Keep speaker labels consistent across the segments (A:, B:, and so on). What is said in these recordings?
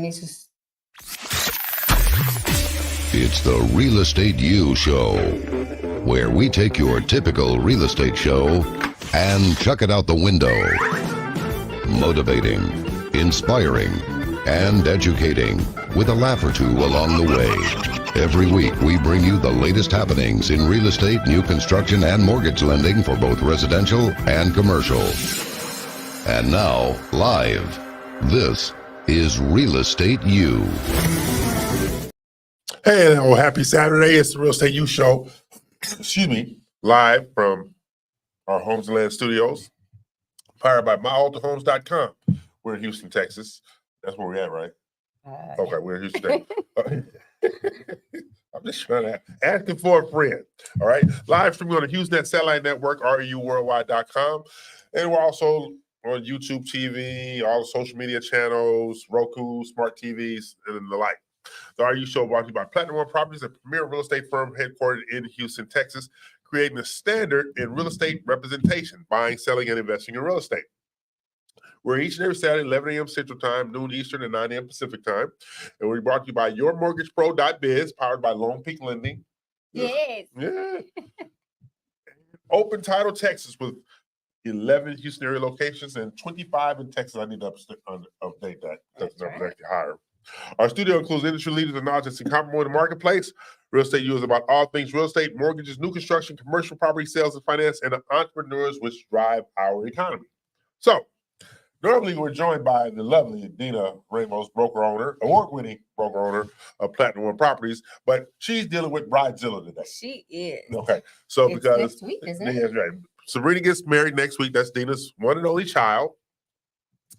A: inicio.
B: It's the Real Estate U Show, where we take your typical real estate show and chuck it out the window. Motivating, inspiring, and educating, with a laugh or two along the way. Every week, we bring you the latest happenings in real estate, new construction, and mortgage lending for both residential and commercial. And now, live, this is Real Estate U.
C: Hey, happy Saturday. It's the Real Estate U Show. Excuse me, live from our Homes and Land Studios, powered by myaltahomes.com. We're in Houston, Texas. That's where we're at, right? Okay, we're in Houston, Texas. I'm just trying to asking for a friend. All right. Live streaming on the HughesNet Satellite Network, REUWorldwide.com. And we're also on YouTube TV, all the social media channels, Roku, smart TVs, and the like. The RU Show brought to you by Platinum One Properties, a premier real estate firm headquartered in Houston, Texas, creating a standard in real estate representation, buying, selling, and investing in real estate. We're each and every Saturday, 11 a.m. Central Time, noon Eastern, and 9 a.m. Pacific Time. And we're brought to you by YourMortgagePro.biz, powered by Lone Peak Lending.
A: Yes.
C: Yeah. Open Title Texas with 11 Houston area locations and 25 in Texas. I need to update that. That's actually higher. Our studio includes industry leaders and knowledge that's incomparable in the marketplace. Real Estate U is about all things real estate, mortgages, new construction, commercial property sales and finance, and the entrepreneurs which drive our economy. So, normally we're joined by the lovely Dina Ramos, broker owner, award-winning broker owner of Platinum One Properties, but she's dealing with Bridezilla today.
A: She is.
C: Okay, so
A: It's
C: because
A: next week, isn't it?
C: That's right. Sabrina gets married next week. That's Dina's one and only child.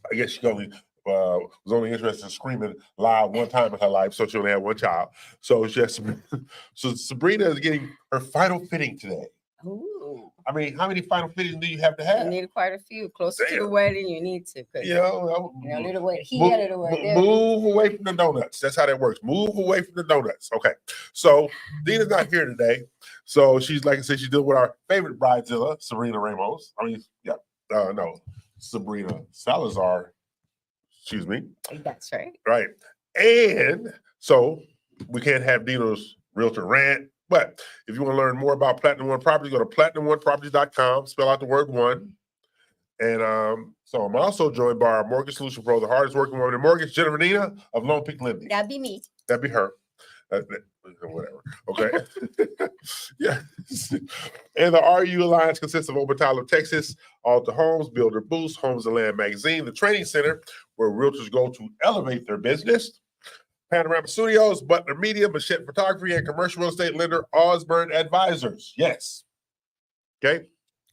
C: I guess she only was only interested in screaming loud one time in her life, so she only had one child. So so Sabrina is getting her final fitting today.
A: Ooh.
C: I mean, how many final fittings do you have to have?
A: You need quite a few. Closer to the
C: Damn.
A: wedding, you need to.
C: You know,
A: A little way here, a little way there.
C: Move away from the donuts. That's how that works. Move away from the donuts. Okay. So Dina's not here today. So she's, like I said, she's dealing with our favorite bridezilla, Sabrina Ramos. Sabrina Salazar. Excuse me.
A: That's right.
C: Right. And so we can't have Dina's realtor rant. But if you want to learn more about Platinum One Properties, go to PlatinumOneProperties.com, spell out the word one. And so I'm also joined by our mortgage solution pro, the hardest working woman in mortgage, Jennifer Nina of Lone Peak Lending.
A: That'd be me.
C: That'd be her. Whatever. Okay. Yeah. And the RU Alliance consists of Open Title of Texas, Alta Homes, Builder Boost, Homes and Land Magazine, the training center where realtors go to elevate their business, Panorama Studios, Butler Media, Machette Photography, and commercial real estate lender Osborne Advisors. Yes. Okay.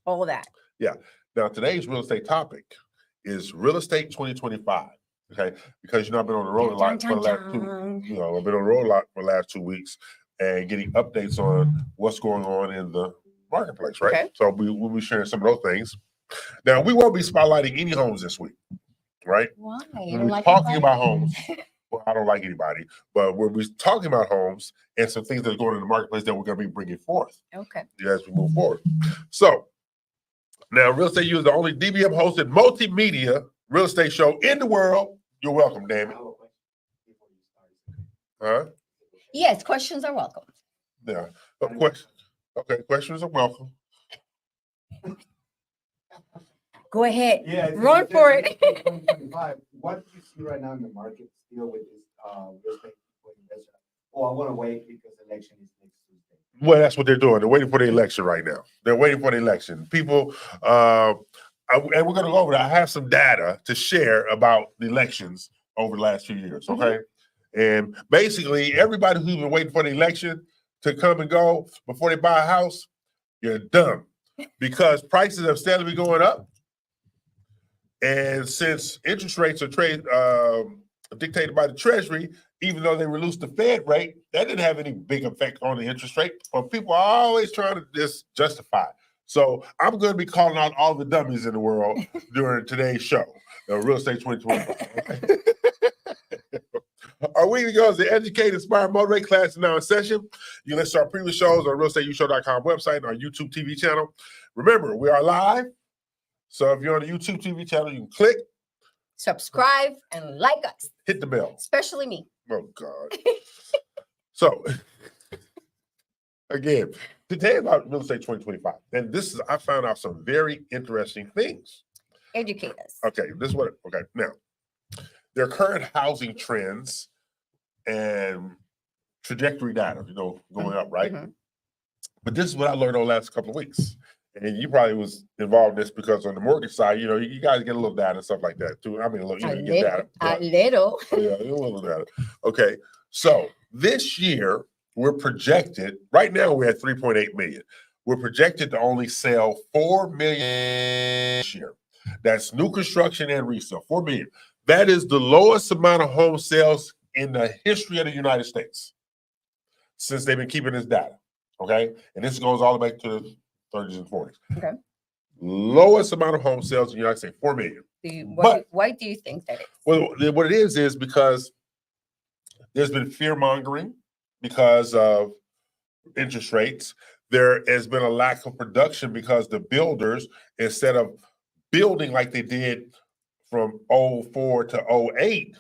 A: All that.
C: Yeah. Now, today's real estate topic is real estate 2025. Okay, because I've been on the road a lot for the last I've been on the road a lot for the last 2 weeks and getting updates on what's going on in the marketplace, right?
A: Okay.
C: So we'll be sharing some of those things. Now, we won't be spotlighting any homes this week, right?
A: Why?
C: We'll be talking about homes. Well, I don't like anybody, but we'll be talking about homes and some things that are going on in the marketplace that we're going to be bringing forth as we move forward. So now, Real Estate U is the only DBM hosted multimedia real estate show in the world. You're welcome, Damon. Huh?
A: Yes, questions are welcome.
C: Yeah. Questions are welcome.
A: Go ahead.
D: Yeah,
A: Run for it.
D: 2025. What do you see right now in the market still with this real estate investment? Oh, I want to wait because the election is next Tuesday.
C: Well, that's what they're doing. They're waiting for the election right now. They're waiting for the election. People, and we're going to go over that. I have some data to share about the elections over the last few years, okay? And basically, everybody who's been waiting for the election to come and go before they buy a house, you're dumb. Because prices have steadily been going up. And since interest rates are dictated by the Treasury, even though they reduced the Fed rate, that didn't have any big effect on the interest rate. But people are always trying to just justify. So I'm going to be calling out all the dummies in the world during today's show, Real Estate 2025. Our weekly goes the Educate, Inspire, Motivate class is now in session. You can listen to our previous shows on realestateushow.com website and our YouTube TV channel. Remember, we are live. So if you're on the YouTube TV channel, you can click,
A: subscribe, and like us.
C: hit the bell.
A: Especially me.
C: Oh God. So again, today about real estate 2025. And this is I found out some very interesting things.
A: Educate us.
C: Okay, this is what okay. Now, their current housing trends and trajectory data, going up, right?
A: Mhm.
C: But this is what I learned over the last couple of weeks. And you probably was involved in this because on the mortgage side, you guys get a little data and stuff like that too. I mean, you get data.
A: A little.
C: Yeah, a little data. Okay, so this year we're projected. Right now we're at 3.8 million. We're projected to only sell 4 million this year. That's new construction and resale. 4 million. That is the lowest amount of home sales in the history of the United States since they've been keeping this data. Okay, and this goes all the way to the 30s and 40s.
A: Okay.
C: Lowest amount of home sales in the United States, 4 million.
A: Why do you think that is?
C: Well, what it is because there's been fear mongering because of interest rates. There has been a lack of production because the builders, instead of building like they did from 04 to 08,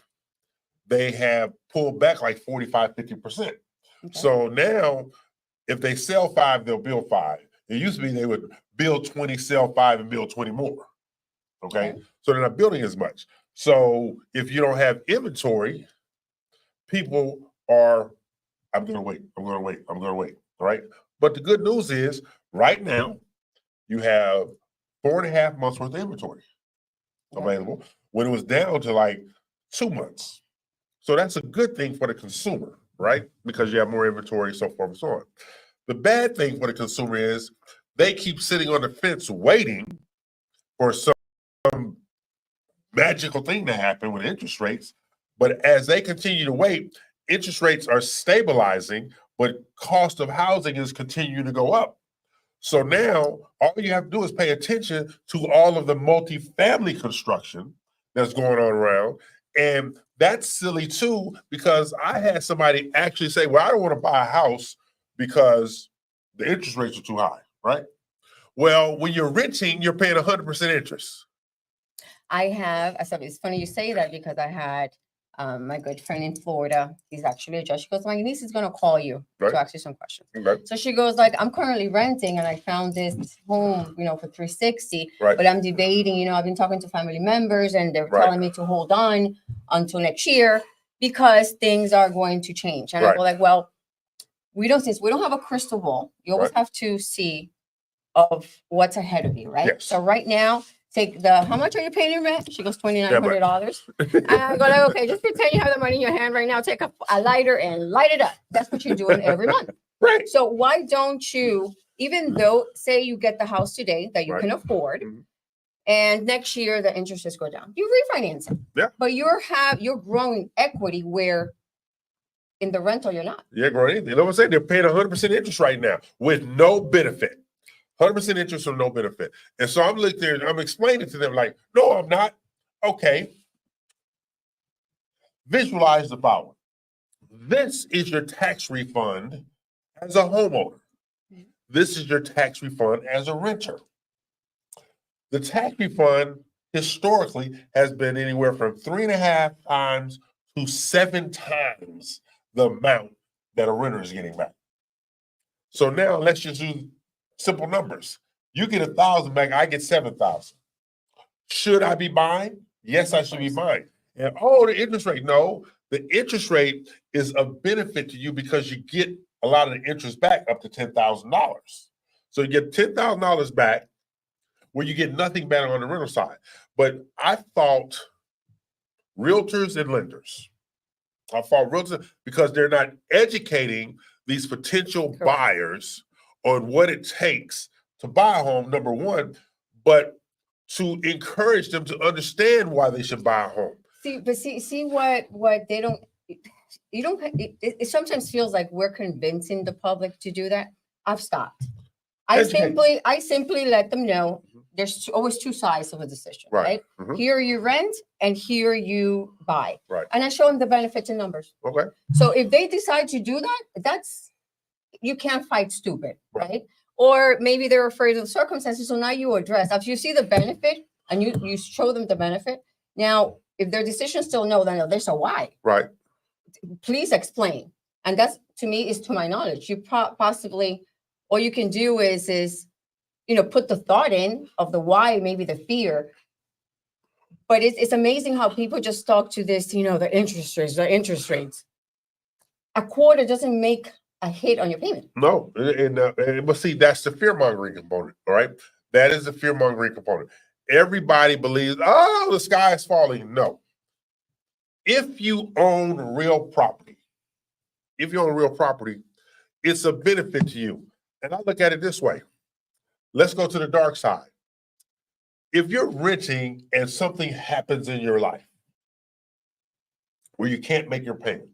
C: they have pulled back like 45, 50%.
A: Okay.
C: So now, if they sell 5, they'll build 5. It used to be they would build 20, sell 5, and build 20 more. Okay? So they're not building as much. So if you don't have inventory, people are, I'm going to wait. All right? But the good news is, right now, you have 4.5 months worth of inventory available when it was down to like 2 months. So that's a good thing for the consumer, right? Because you have more inventory, so forth and so on. The bad thing for the consumer is they keep sitting on the fence waiting for some magical thing to happen with interest rates. But as they continue to wait, interest rates are stabilizing, but cost of housing is continuing to go up. So now all you have to do is pay attention to all of the multifamily construction that's going on around. And that's silly too, because I had somebody actually say, well, I don't want to buy a house because the interest rates are too high, right? Well, when you're renting, you're paying 100% interest.
A: It's funny you say that because I had my good friend in Florida. He's actually a judge. She goes, my niece is going to call you
C: Right.
A: to ask you some questions.
C: Okay.
A: So she goes like, I'm currently renting and I found this home, for $360,
C: Right.
A: but I'm debating, I've been talking to family members and they're
C: Right.
A: telling me to hold on until next year because things are going to change. And I
C: Right.
A: go like, well, since we don't have a crystal ball, you always
C: Right.
A: have to see of what's ahead of you, right?
C: Yes.
A: So right now, how much are you paying in rent? She goes, $2,900. I go like, okay, just pretend you have the money in your hand right now. Take a lighter and light it up. That's what you're doing every month.
C: Right.
A: So why don't you, even though say you get the house today that you
C: Right.
A: can afford,
C: Mhm.
A: and next year the interest rates go down, you refinance it.
C: Yeah.
A: But you're growing equity where in the rental you're not.
C: Yeah, great. You know what I'm saying? They're paying 100% interest right now with no benefit. 100% interest or no benefit. And so I'm looking there and I'm explaining to them like, no, I'm not. Okay. Visualize the following. This is your tax refund as a homeowner. This is your tax refund as a renter. The tax refund historically has been anywhere from 3.5 times to 7 times the amount that a renter is getting back. So now let's just use simple numbers. You get 1,000 back, I get 7,000. Should I be buying? Yes, I should be buying. And the interest rate. No, the interest rate is a benefit to you because you get a lot of the interest back up to $10,000. So you get $10,000 back where you get nothing back on the rental side. But I thought realtors and lenders, because they're not educating these potential
A: Correct.
C: buyers on what it takes to buy a home, number one, but to encourage them to understand why they should buy a home.
A: See what they don't, it sometimes feels like we're convincing the public to do that. I've stopped. I simply let them know there's always two sides of a decision, right?
C: Mhm.
A: Here you rent and here you buy.
C: Right.
A: And I show them the benefits and numbers.
C: Okay.
A: So if they decide to do that, you can't fight stupid,
C: Right.
A: right? Or maybe they're afraid of the circumstances. So now you address, after you see the benefit and you show them the benefit. Now, if their decision still no, then no, there's a why.
C: Right.
A: Please explain. And that's, to me, is to my knowledge. You possibly, all you can do is, put the thought in of the why, maybe the fear. But it's amazing how people just talk to this, the interest rates. A quarter doesn't make a hit on your payment.
C: No, but see, that's the fear mongering component. All right, that is the fear mongering component. Everybody believes, oh, the sky is falling. No, if you own real property, it's a benefit to you. And I look at it this way. Let's go to the dark side. If you're renting and something happens in your life where you can't make your payment,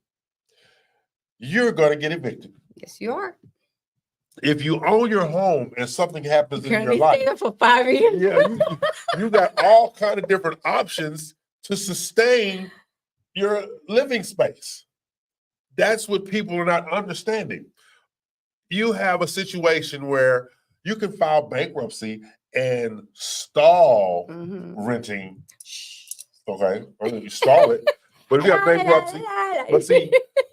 C: you're going to get evicted.
A: Yes, you are.
C: If you own your home and something happens in
A: You're
C: your
A: gonna be
C: life,
A: staying there for 5 years.
C: yeah, you got all kind of different options to sustain your living space. That's what people are not understanding. You have a situation where you can file bankruptcy and stall
A: Mhm.
C: renting. Okay, or you stall it, but if you have bankruptcy,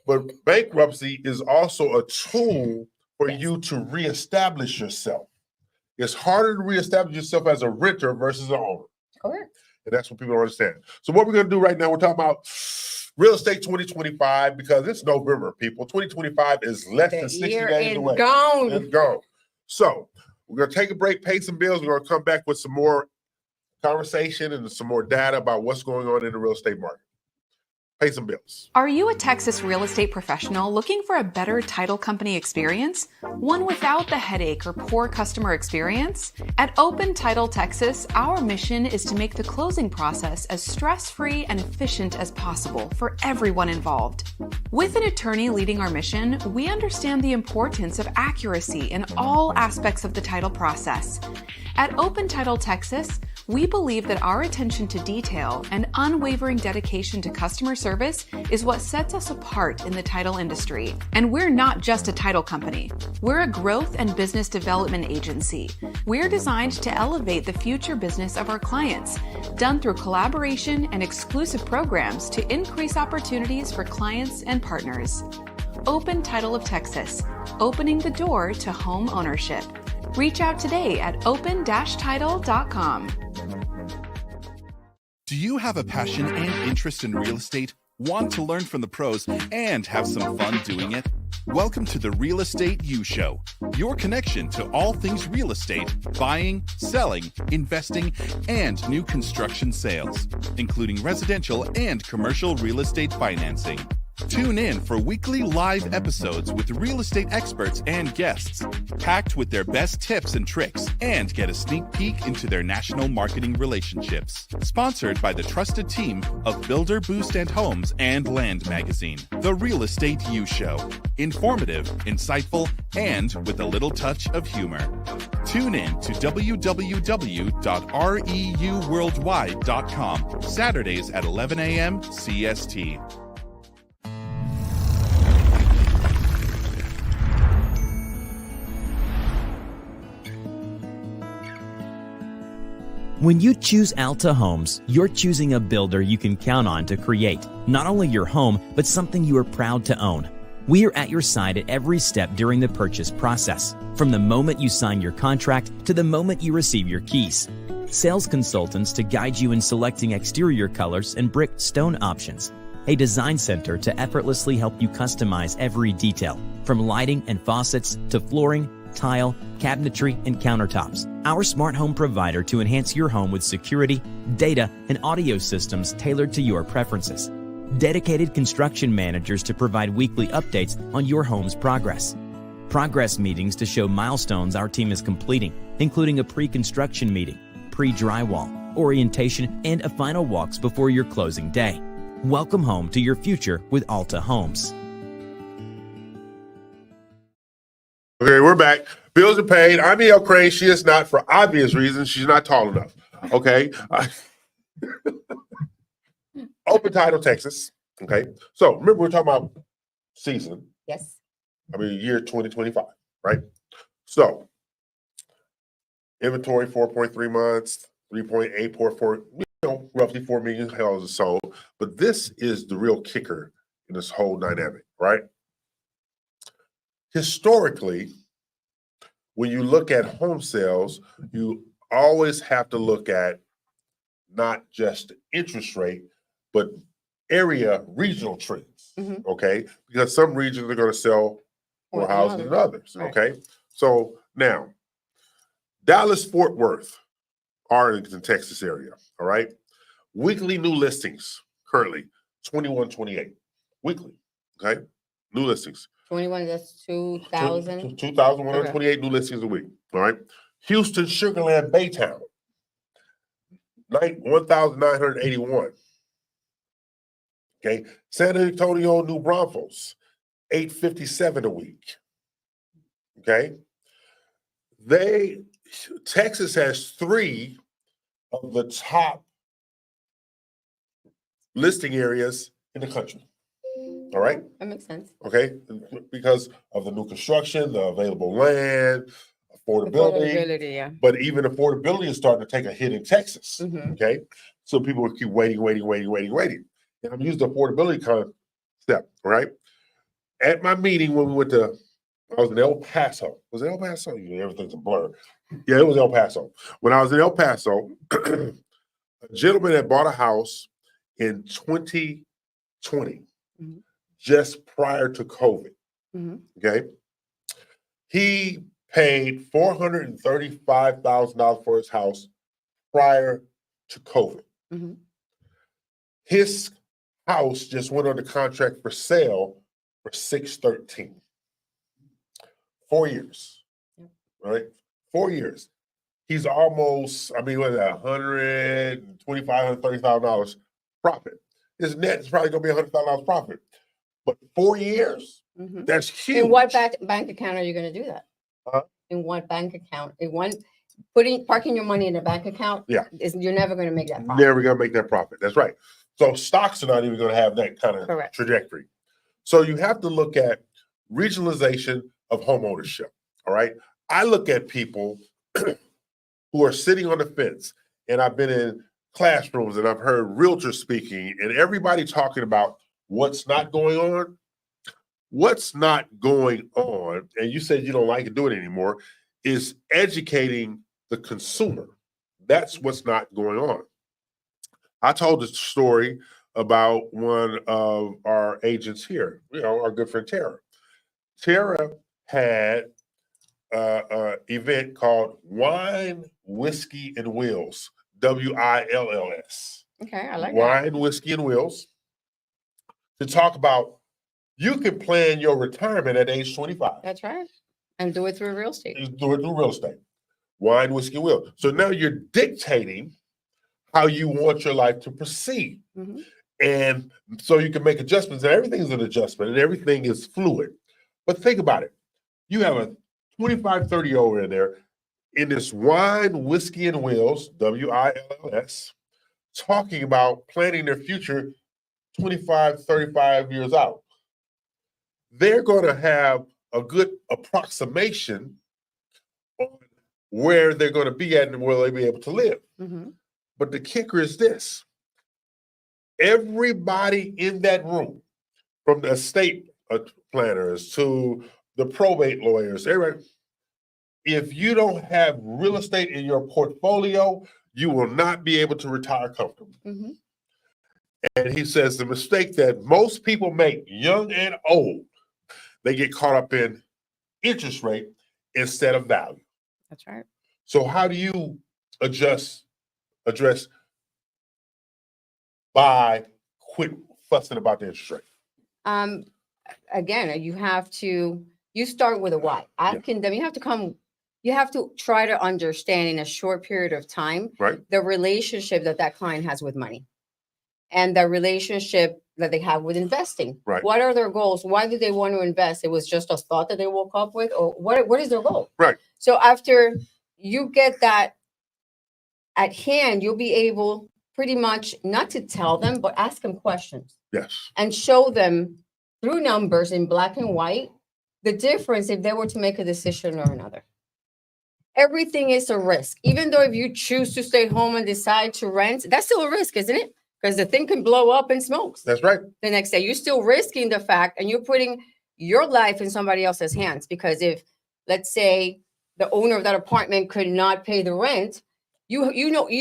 C: but bankruptcy is also a tool for you to reestablish yourself. It's harder to reestablish yourself as a renter versus an owner.
A: Correct.
C: And that's what people don't understand. So what we're going to do right now, we're talking about real estate 2025 because it's November, people. 2025 is less than 60 days away.
A: Gone.
C: It's gone. So we're going to take a break, pay some bills. We're going to come back with some more conversation and some more data about what's going on in the real estate market. Pay some bills.
E: Are you a Texas real estate professional looking for a better title company experience? One without the headache or poor customer experience? At Open Title Texas, our mission is to make the closing process as stress-free and efficient as possible for everyone involved. With an attorney leading our mission, we understand the importance of accuracy in all aspects of the title process. At Open Title Texas, we believe that our attention to detail and unwavering dedication to customer service is what sets us apart in the title industry. And we're not just a title company. We're a growth and business development agency. We're designed to elevate the future business of our clients, done through collaboration and exclusive programs to increase opportunities for clients and partners. Open Title of Texas, opening the door to home ownership. Reach out today at open-title.com.
F: Do you have a passion and interest in real estate, want to learn from the pros, and have some fun doing it? Welcome to the Real Estate U Show, your connection to all things real estate, buying, selling, investing, and new construction sales, including residential and commercial real estate financing. Tune in for weekly live episodes with real estate experts and guests, packed with their best tips and tricks, and get a sneak peek into their national marketing relationships. Sponsored by the trusted team of Builder Boost and Homes and Land Magazine. The Real Estate U Show. Informative, insightful, and with a little touch of humor. Tune in to www.reuworldwide.com, Saturdays at 11 a.m. CST.
G: When you choose Alta Homes, you're choosing a builder you can count on to create not only your home, but something you are proud to own. We are at your side at every step during the purchase process, from the moment you sign your contract to the moment you receive your keys. Sales consultants to guide you in selecting exterior colors and brick stone options. A design center to effortlessly help you customize every detail, from lighting and faucets to flooring, tile, cabinetry, and countertops. Our smart home provider to enhance your home with security, data, and audio systems tailored to your preferences. Dedicated construction managers to provide weekly updates on your home's progress. Progress meetings to show milestones our team is completing, including a pre-construction meeting, pre-drywall, orientation, and a final walks before your closing day. Welcome home to your future with Alta Homes.
C: Okay, we're back. Bills are paid. I'm E.L. Crane. She is not, for obvious reasons. She's not tall enough. Okay. Open Title Texas. Okay. So remember, we're talking about season.
A: Yes.
C: Year 2025, right? So inventory 4.3 months, 3.844. roughly 4 million houses sold. But this is the real kicker in this whole dynamic, right? Historically, when you look at home sales, you always have to look at not just the interest rate, but area regional trends,
A: Mhm.
C: okay? Because some regions are going to sell more
A: More than
C: houses than others,
A: Right.
C: okay? So now, Dallas, Fort Worth, Arlington, Texas area, all right? Weekly new listings currently 2128 weekly, okay? New listings.
A: 21, that's 2,000.
C: 2,128 new listings a week, all right? Houston, Sugarland, Baytown, 1,981. Okay, San Antonio, New Braunfels, 857 a week. Okay, Texas has 3 of the top listing areas in the country. All right,
A: That makes sense.
C: okay, because of the new construction, the available land, affordability.
A: Affordability, yeah.
C: But even affordability is starting to take a hit in Texas.
A: Mhm.
C: Okay, so people will keep waiting. And I'm using the affordability concept, right? At my meeting when we went to, I was in El Paso. Was it El Paso? Yeah, everything's a blur. Yeah, it was El Paso. When I was in El Paso, a gentleman had bought a house in 2020,
A: Mhm.
C: just prior to COVID.
A: Mhm.
C: Okay, he paid $435,000 for his house prior to COVID.
A: Mhm.
C: His house just went under contract for sale for $613. 4 years,
A: Yep.
C: right? 4 years. He's almost, I mean, what is that, $125,000, $130,000 profit. His net is probably going to be $100,000 profit. But 4 years,
A: Mhm.
C: that's huge.
A: In what bank account are you going to do that?
C: Huh?
A: In what bank account? Parking your money in a bank account?
C: Yeah.
A: You're never going to make that profit.
C: Never going to make that profit. That's right. So stocks are not even going to have that kind of
A: Correct.
C: trajectory. So you have to look at regionalization of home ownership. All right. I look at people who are sitting on the fence, and I've been in classrooms and I've heard realtors speaking, and everybody talking about what's not going on. What's not going on, and you said you don't like to do it anymore, is educating the consumer. That's what's not going on. I told the story about one of our agents here, our good friend Tara. Tara had an event called Wine, Whiskey, and Wheels, WILLS.
A: Okay, I like that.
C: Wine, Whiskey, and Wheels, to talk about you can plan your retirement at age 25.
A: That's right. And do it through real estate.
C: You do it through real estate. Wine, whiskey, will. So now you're dictating how you want your life to proceed.
A: Mhm.
C: And so you can make adjustments, and everything is an adjustment, and everything is fluid. But think about it. You have a 25, 30-year-old in there in this Wine, Whiskey, and Wheels, WILLS, talking about planning their future 25, 35 years out. They're going to have a good approximation on where they're going to be at and where they'll be able to live.
A: Mhm.
C: But the kicker is this. Everybody in that room, from the estate planners to the probate lawyers, everybody, if you don't have real estate in your portfolio, you will not be able to retire comfortably.
A: Mhm.
C: And he says the mistake that most people make, young and old, they get caught up in interest rate instead of value.
A: That's right.
C: So how do you address by quit fussing about the interest rate?
A: Again, you start with a why. Asking them, you have to try to understand in a short period of time,
C: Right.
A: the relationship that client has with money and the relationship that they have with investing.
C: Right.
A: What are their goals? Why do they want to invest? It was just a thought that they woke up with, or what is their goal?
C: Right.
A: So after you get that at hand, you'll be able pretty much not to tell them, but ask them questions
C: Yes.
A: and show them through numbers in black and white the difference if they were to make a decision or another. everything is a risk. Even though if you choose to stay home and decide to rent, that's still a risk, isn't it? Because the thing can blow up in smokes
C: That's right.
A: the next day. You're still risking the fact, and you're putting your life in somebody else's hands. Because if, let's say, the owner of that apartment could not pay the rent, you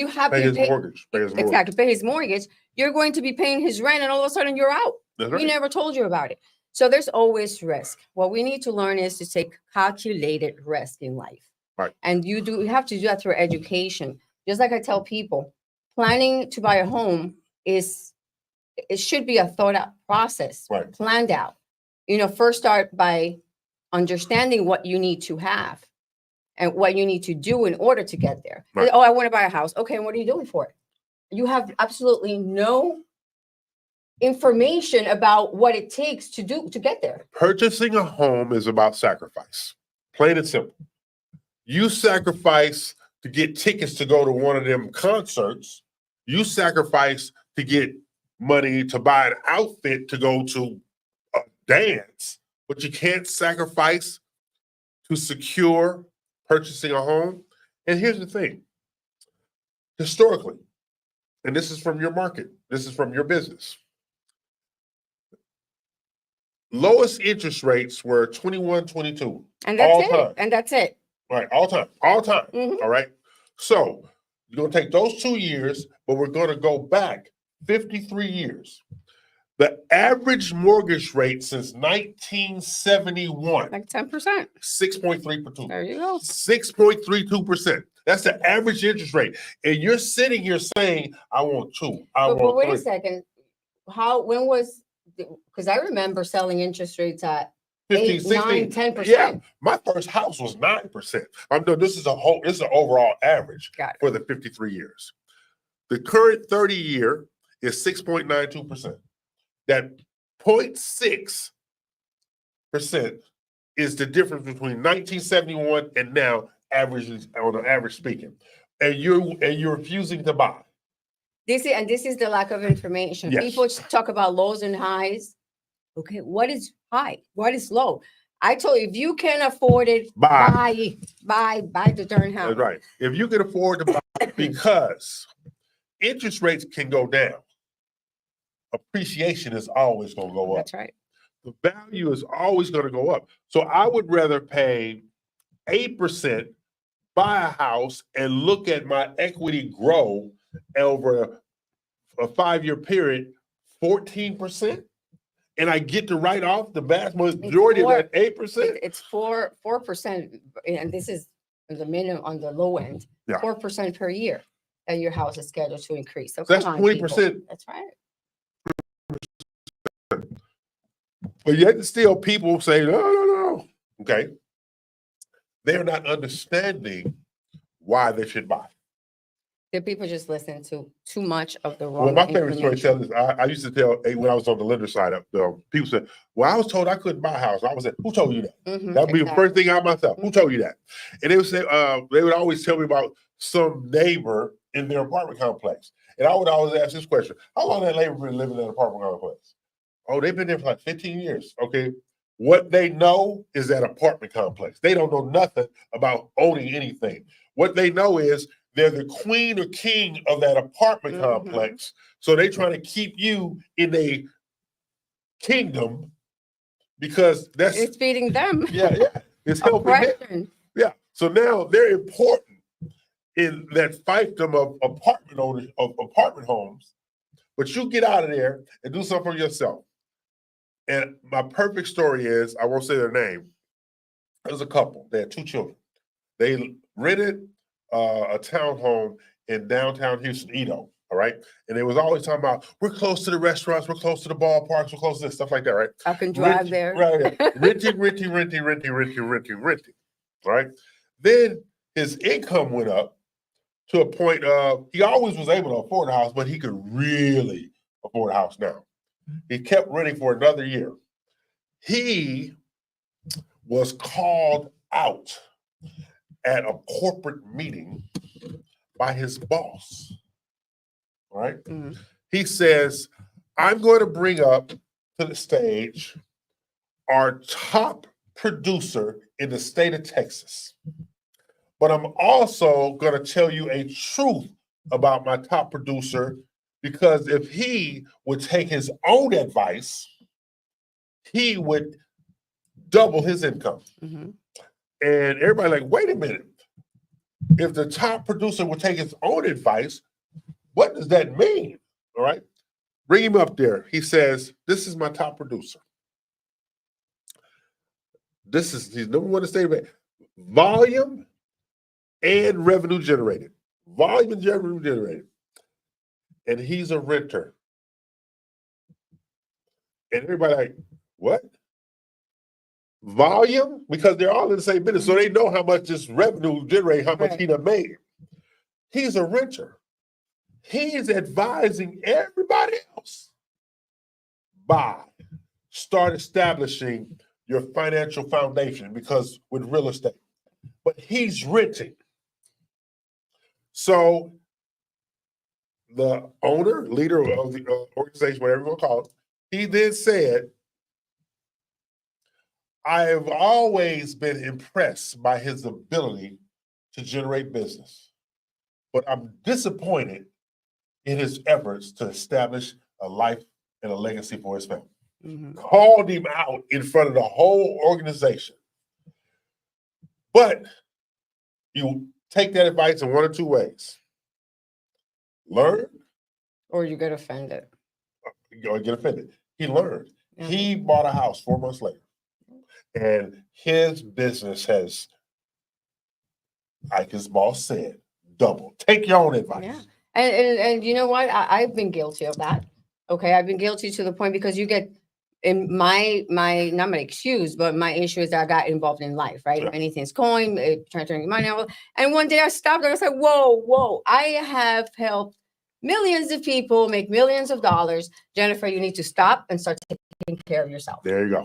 A: have
C: Pay
A: to
C: his mortgage. Pay his mortgage.
A: exactly pay his mortgage. You're going to be paying his rent, and all of a sudden you're out.
C: That's
A: We
C: right.
A: never told you about it. So there's always risk. What we need to learn is to take calculated risk in life.
C: Right.
A: And you have to do that through education. Just like I tell people, planning to buy a home it should be a thought out process,
C: Right.
A: planned out. First start by understanding what you need to have and what you need to do in order to get there.
C: Right.
A: Oh, I want to buy a house. Okay, and what are you doing for it? You have absolutely no information about what it takes to get there.
C: Purchasing a home is about sacrifice. Plain and simple. You sacrifice to get tickets to go to one of them concerts. You sacrifice to get money to buy an outfit to go to a dance, but you can't sacrifice to secure purchasing a home. And here's the thing. Historically, and this is from your market, this is from your business. Lowest interest rates were 21, 22.
A: And that's
C: All
A: it.
C: time.
A: And that's it.
C: Right, all time.
A: Mhm.
C: All right. So you're going to take those 2 years, but we're going to go back 53 years. The average mortgage rate since 1971,
A: Like 10%.
C: 6.32%.
A: There you go.
C: 6.32%. That's the average interest rate. And you're sitting here saying, I want 2.
A: But
C: want
A: wait a
C: 3.
A: second. Because I remember selling interest rates at
C: 15,
A: 8,
C: 16.
A: 9, 10%.
C: Yeah, my first house was 9%. This is an overall average
A: Got it.
C: for the 53 years. The current 30-year is 6.92%. That 0.6% is the difference between 1971 and now, on an average speaking. And you're refusing to buy.
A: This is the lack of information.
C: Yes.
A: People talk about lows and highs. Okay, what is high? What is low? I told you, if you can afford it,
C: Buy.
A: buy the darn house.
C: That's right. If you can afford to buy, because interest rates can go down, appreciation is always going to go up.
A: That's right.
C: The value is always going to go up. So I would rather pay 8%, buy a house, and look at my equity grow over a 5-year period, 14%. And I get to write off the vast majority of that 8%.
A: It's 4%, and this is the minimum on the low end.
C: Yeah.
A: 4% per year that your house is scheduled to increase. So
C: That's
A: come on,
C: 20%.
A: people. That's right.
C: But yet still people say, no. Okay. They're not understanding why they should buy.
A: The people just listen to too much of the
C: Well,
A: wrong
C: my favorite story to tell
A: information.
C: is I used to tell when I was on the lender side of people said, well, I was told I couldn't buy a house. I was like, who told you that?
A: Mhm,
C: That would be the
A: exactly.
C: first thing out myself. Who told you that? And they would say, they would always tell me about some neighbor in their apartment complex. And I would always ask this question: how long that neighbor been living in an apartment complex? Oh, they've been there for like 15 years. Okay. What they know is that apartment complex. They don't know nothing about owning anything. What they know is they're the queen or king of that apartment
A: Mhm.
C: complex. So they're trying to keep you in a kingdom because that's
A: It's feeding them.
C: yeah. It's helping them.
A: Oppression.
C: Yeah. So now they're important in that fiefdom of apartment owners of apartment homes, but you get out of there and do something for yourself. And my perfect story is, I won't say their name. There's a couple. They had 2 children. They rented a townhome in downtown Houston, Edo. All right. And they was always talking about, we're close to the restaurants, we're close to the ballparks, we're close to this, stuff like that, right?
A: I can drive there.
C: Right. Renting. All right. Then his income went up to a point of he always was able to afford a house, but he could really afford a house now. He kept renting for another year. He was called out at a corporate meeting by his boss. All right.
A: Mhm.
C: He says, I'm going to bring up to the stage our top producer in the state of Texas. but I'm also going to tell you a truth about my top producer, because if he would take his own advice, he would double his income.
A: Mhm.
C: And everybody like, wait a minute. If the top producer would take his own advice, what does that mean? All right. Bring him up there. He says, this is my top producer. He's number one in the state of volume and revenue generated. Volume and revenue generated. And he's a renter. And everybody like, what? Volume? Because they're all in the same business. So they know how much this revenue generated, how much
A: Right.
C: he done made. He's a renter. He's advising everybody else start establishing your financial foundation, because with real estate, but he's renting. So the owner, leader of the organization, whatever you want to call it, he then said, I have always been impressed by his ability to generate business, but I'm disappointed in his efforts to establish a life and a legacy for his family.
A: Mhm.
C: Called him out in front of the whole organization. But you take that advice in one or two ways. Learn
A: Or you get offended.
C: or get offended. He learned.
A: Yeah.
C: He bought a house 4 months later. And his business has, like his boss said, doubled. Take your own advice.
A: Yeah. And you know what? I've been guilty of that. Okay. I've been guilty to the point, because you get in my not my excuse, but my issue is that I got involved in life, right?
C: Yeah.
A: Anything's going, trying to turn money out. And one day I stopped and I was like, whoa, I have helped millions of people make millions of dollars. Jennifer, you need to stop and start taking care of yourself.
C: There you go.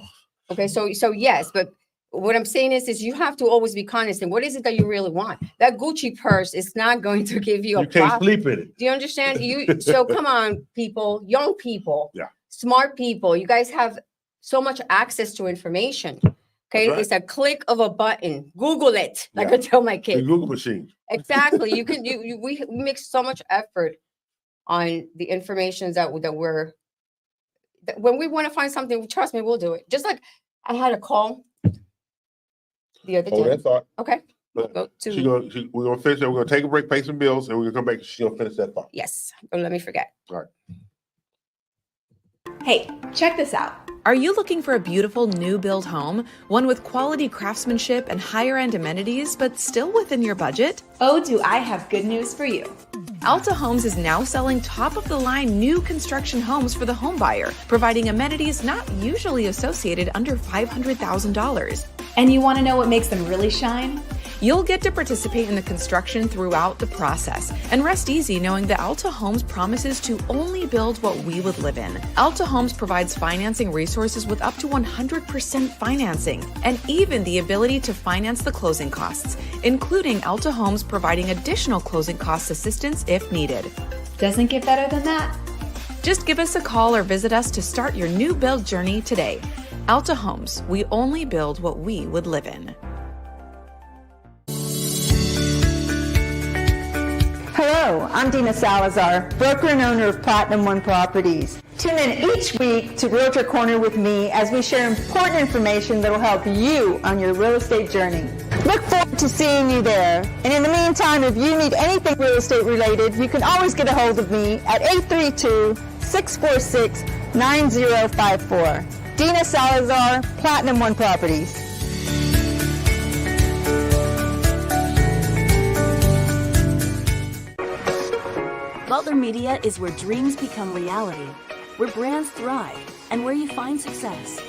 A: Okay, so yes, but what I'm saying is you have to always be cognizant. What is it that you really want? That Gucci purse is not going to give you a
C: You can't
A: profit.
C: sleep in it.
A: Do you understand? So come on, people, young people,
C: Yeah.
A: smart people. You guys have so much access to information. Okay,
C: That's right.
A: it's a click of a button. Google it, like
C: Yeah.
A: I tell my
C: The
A: kids.
C: Google machine.
A: Exactly. You can. We make so much effort on the information that when we want to find something, trust me, we'll do it. Just like I had a call the other
C: Hold
A: day.
C: that thought.
A: Okay. We'll
C: But
A: go to
C: we're gonna finish it. We're gonna take a break, pay some bills, and we're gonna come back. She's gonna finish that thought.
A: yes. Don't let me forget.
C: All right.
E: Hey, check this out. Are you looking for a beautiful new build home? One with quality craftsmanship and higher end amenities, but still within your budget? Oh, do I have good news for you. Alta Homes is now selling top of the line new construction homes for the home buyer, providing amenities not usually associated under $500,000. And you want to know what makes them really shine? You'll get to participate in the construction throughout the process and rest easy knowing that Alta Homes promises to only build what we would live in. Alta Homes provides financing resources with up to 100% financing and even the ability to finance the closing costs, including Alta Homes providing additional closing cost assistance if needed. Doesn't get better than that. Just give us a call or visit us to start your new build journey today. Alta Homes, we only build what we would live in.
H: Hello, I'm Dina Salazar, broker and owner of Platinum One Properties. Tune in each week to Realtor Corner with me as we share important information that will help you on your real estate journey. Look forward to seeing you there. And in the meantime, if you need anything real estate related, you can always get a hold of me at 832-646-9054. Dina Salazar, Platinum One Properties.
I: Butler Media is where dreams become reality, where brands thrive, and where you find success.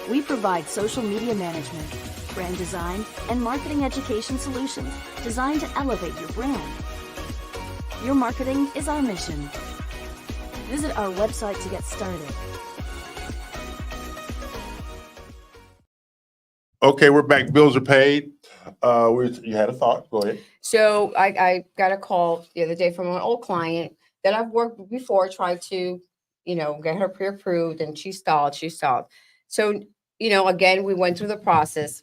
I: We provide social media management, brand design, and marketing education solutions designed to elevate your brand. Your marketing is our mission. Visit our website to get started.
C: Okay, we're back. Bills are paid. You had a thought. Go ahead.
A: So I got a call the other day from an old client that I've worked with before, tried to, get her pre-approved, and she stalled. So, again, we went through the process,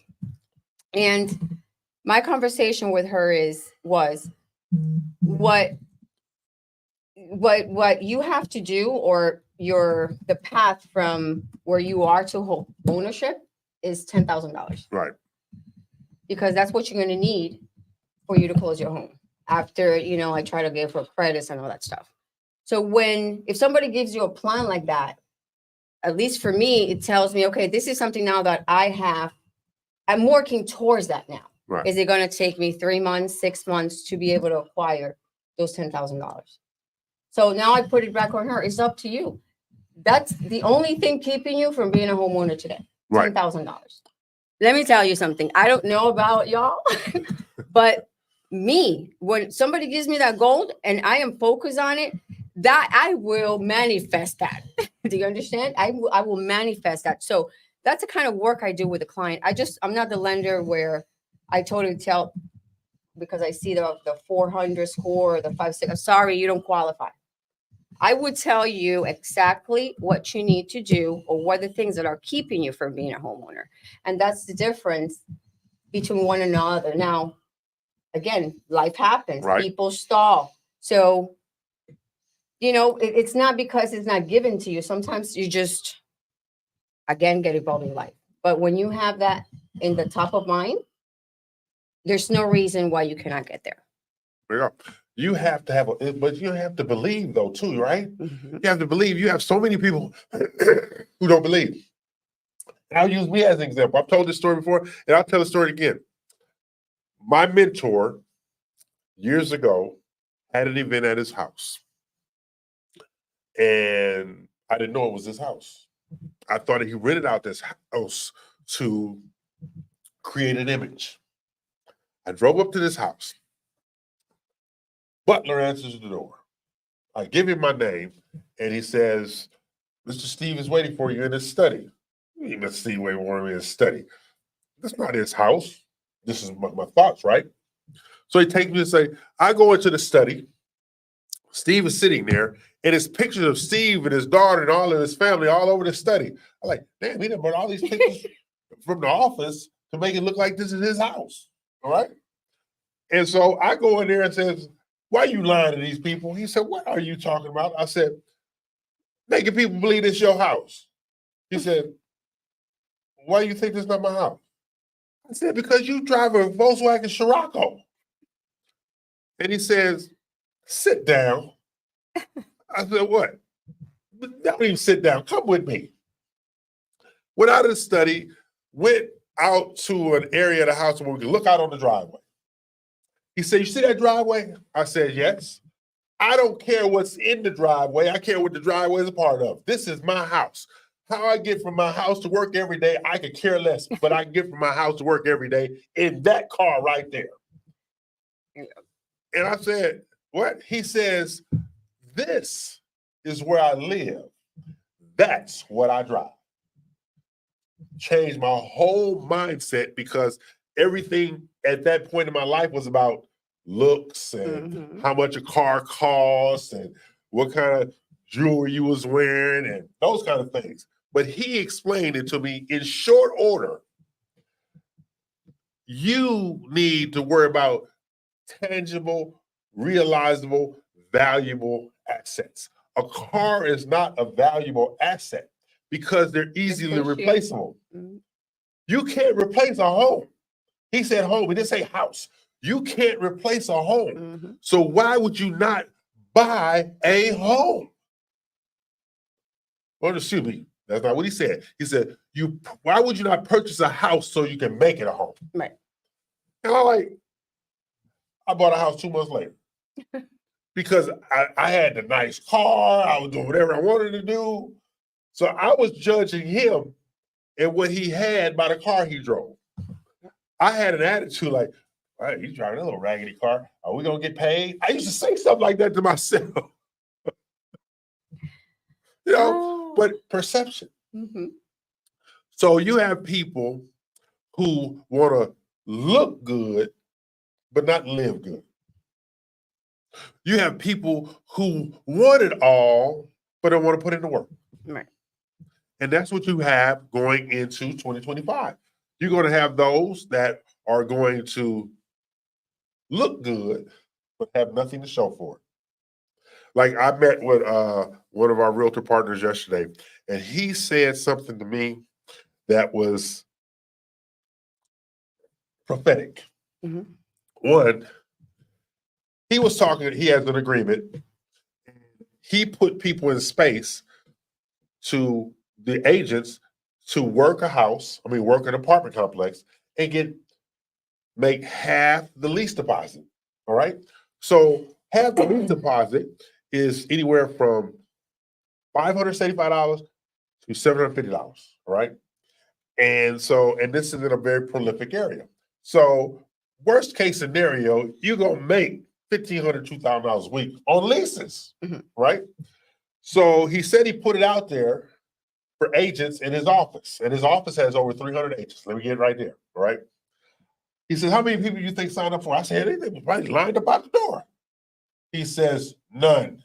A: and My conversation with her was what you have to do, or the path from where you are to home ownership is $10,000,
C: Right.
A: because that's what you're going to need for you to close your home after, I try to give her credits and all that stuff. So if somebody gives you a plan like that, at least for me, it tells me, okay, this is something now that I'm working towards that now.
C: Right.
A: Is it going to take me 3 months, 6 months to be able to acquire those $10,000? So now I put it back on her. It's up to you. That's the only thing keeping you from being a homeowner today.
C: Right.
A: $10,000. Let me tell you something. I don't know about y'all, but when somebody gives me that gold and I am focused on it, that I will manifest that. Do you understand? I will manifest that. So that's the kind of work I do with the client. I'm not the lender where I totally tell, because I see the 400 score or the 5.6, sorry, you don't qualify. I would tell you exactly what you need to do, or what are the things that are keeping you from being a homeowner. And that's the difference between one another. Now, again, life happens.
C: Right.
A: People stall. So, it's not because it's not given to you. Sometimes you just, again, get involved in life. But when you have that in the top of mind, there's no reason why you cannot get there.
C: Yeah. You have to but you have to believe though too, right? You have to believe. You have so many people who don't believe. I'll use me as an example. I've told this story before, and I'll tell the story again. My mentor, years ago, had an event at his house. And I didn't know it was his house. I thought he rented out this house to create an image. I drove up to this house. Butler answers the door. I give him my name, and he says, Mr. Steve is waiting for you in his study. Mr. Steve waiting for me in his study. That's not his house. This is my thoughts, right? So he takes me and say, I go into the study. Steve is sitting there, and it's pictures of Steve and his daughter and all of his family all over the study. I'm like, damn, he done brought all these pictures from the office to make it look like this is his house. All right? And so I go in there and says, why are you lying to these people? He said, what are you talking about? I said, making people believe it's your house. He said, why do you think this is not my house? I said, because you drive a Volkswagen Scirocco. And he says, sit down. I said, what? Don't even sit down. Come with me. Went out of the study, went out to an area of the house where we could look out on the driveway. He said, you see that driveway? I said, yes. I don't care what's in the driveway. I care what the driveway is a part of. This is my house. How I get from my house to work every day, I could care less, but I can get from my house to work every day in that car right there. And I said, what? He says, this is where I live. That's what I drive. Changed my whole mindset, because everything at that point in my life was about looks and how much a car costs and what kind of jewelry you was wearing and those kind of things. But he explained it to me in short order. You need to worry about tangible, realizable, valuable assets. A car is not a valuable asset because they're easily replaceable. You can't replace a home. He said home, he didn't say house. You can't replace a home. So why would you not buy a home? Well, excuse me, that's not what he said. He said, why would you not purchase a house so you can make it a home?
A: Right.
C: And I bought a house 2 months later because I had the nice car. I was doing whatever I wanted to do. So I was judging him and what he had by the car he drove. I had an attitude like, all right, he's driving a little raggedy car. Are we going to get paid? I used to say stuff like that to myself. But perception. So you have people who want to look good, but not live good. You have people who want it all, but don't want to put in the work.
A: Right.
C: And that's what you have going into 2025. You're going to have those that are going to look good, but have nothing to show for it. Like I met with one of our realtor partners yesterday, and he said something to me that was prophetic.
A: Mhm.
C: One, he was talking, he has an agreement. He put people in space to the agents to work work an apartment complex and make half the lease deposit. All right. So half the lease deposit is anywhere from $575 to $750. All right. And this is in a very prolific area. So worst case scenario, you're gonna make $1,500, $2,000 a week on leases, right? So he said he put it out there for agents in his office, and his office has over 300 agents. Let me get right there, all right? He says, how many people do you think signed up for? I said, they was probably lined up out the door. He says, none.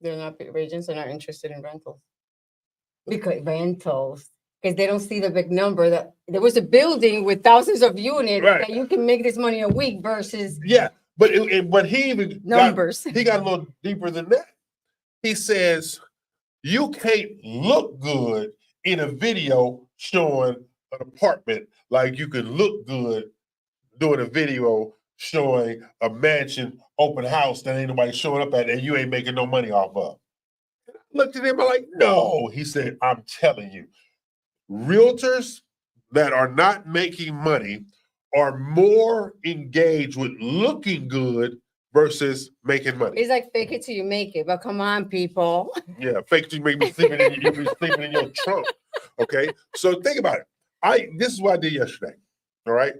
A: Agents are not interested in rentals. Because they don't see the big number that there was a building with thousands of units
C: Right.
A: that you can make this money a week versus
C: Yeah, but he even
A: numbers.
C: He got a little deeper than that. He says, you can't look good in a video showing an apartment like you can look good doing a video showing a mansion open house that ain't nobody showing up at and you ain't making no money off of. I looked at him, I'm like, no. He said, I'm telling you, realtors that are not making money are more engaged with looking good versus making money.
A: It's like fake it till you make it. But come on, people.
C: Yeah, fake it till you make me sleeping in your trunk. Okay, so think about it. This is what I did yesterday. All right,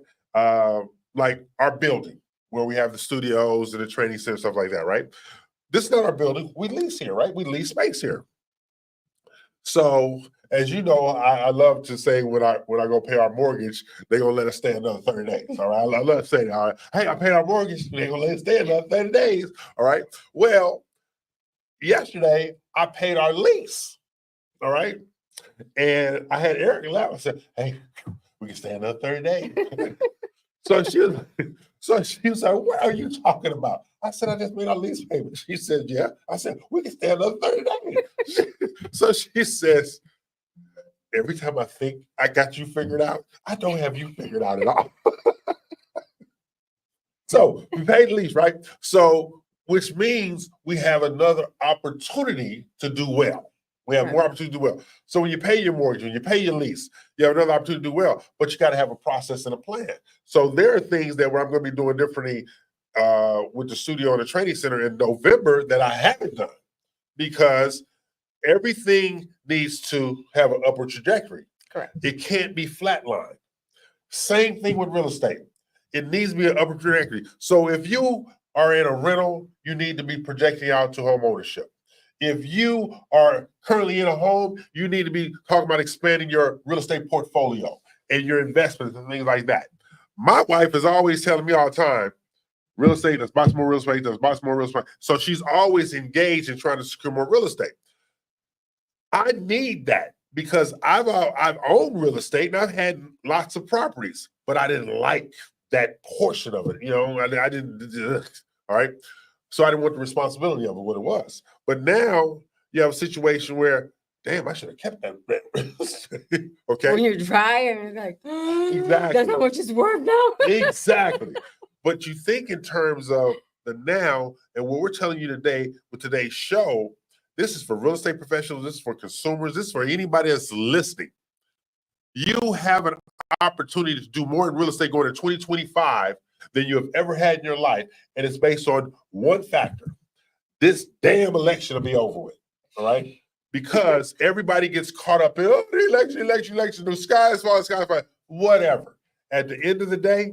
C: like our building where we have the studios and the training center, stuff like that. Right. This is not our building. We lease here, right? We lease space here. So, as you know, I love to say when I go pay our mortgage, they're gonna let us stay another 30 days. All right. I love to say that. All right. Hey, I paid our mortgage, they're gonna let us stay another 30 days. All right. Well, yesterday I paid our lease. All right. And I had Eric laugh. I said, hey, we can stay another 30 days. So she was like, what are you talking about? I said, I just made our lease payment. She said, yeah. I said, we can stay another 30 days. So she says, every time I think I got you figured out, I don't have you figured out at all. So we paid the lease, right? So, which means we have another opportunity to do well. We have more opportunity to do well. So when you pay your mortgage, when you pay your lease, you have another opportunity to do well, but you got to have a process and a plan. So there are things that where I'm going to be doing differently with the studio and the training center in November that I haven't done because everything needs to have an upward trajectory.
A: Correct.
C: It can't be flatlined. Same thing with real estate. It needs to be an upward trajectory. So if you are in a rental, you need to be projecting out to home ownership. If you are currently in a home, you need to be talking about expanding your real estate portfolio and your investments and things like that. My wife is always telling me all the time, real estate, let's buy some more real estate, let's buy some more real estate. So she's always engaged in trying to secure more real estate. I need that because I've owned real estate and I've had lots of properties, but I didn't like that portion of it. You know, I didn't, all right? So I didn't want the responsibility of it, what it was. But now you have a situation where, damn, I should have kept that. Okay.
A: When you're dry and you're like,
C: Exactly.
A: that's how much it's worth now.
C: Exactly. But you think in terms of the now and what we're telling you today with today's show, this is for real estate professionals, this is for consumers, this is for anybody that's listening. You have an opportunity to do more in real estate going to 2025 than you have ever had in your life. And it's based on one factor. This damn election will be over with. All right. Because everybody gets caught up in the election, the sky is falling, whatever. At the end of the day,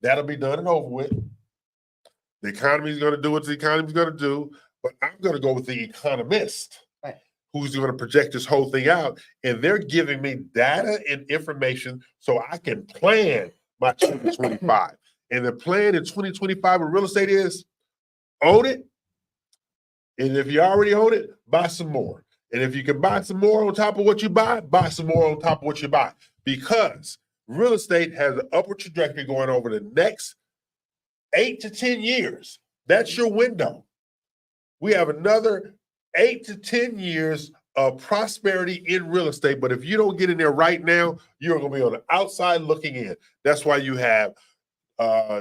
C: that'll be done and over with. The economy is going to do what the economy is going to do, but I'm going to go with the economist who's going to project this whole thing out. And they're giving me data and information so I can plan my 2025. And the plan in 2025 with real estate is own it. And if you already own it, buy some more. And if you can buy some more on top of what you buy some more on top of what you buy. Because real estate has an upward trajectory going over the next 8 to 10 years. That's your window. We have another 8 to 10 years of prosperity in real estate. But if you don't get in there right now, you're going to be on the outside looking in. That's why you have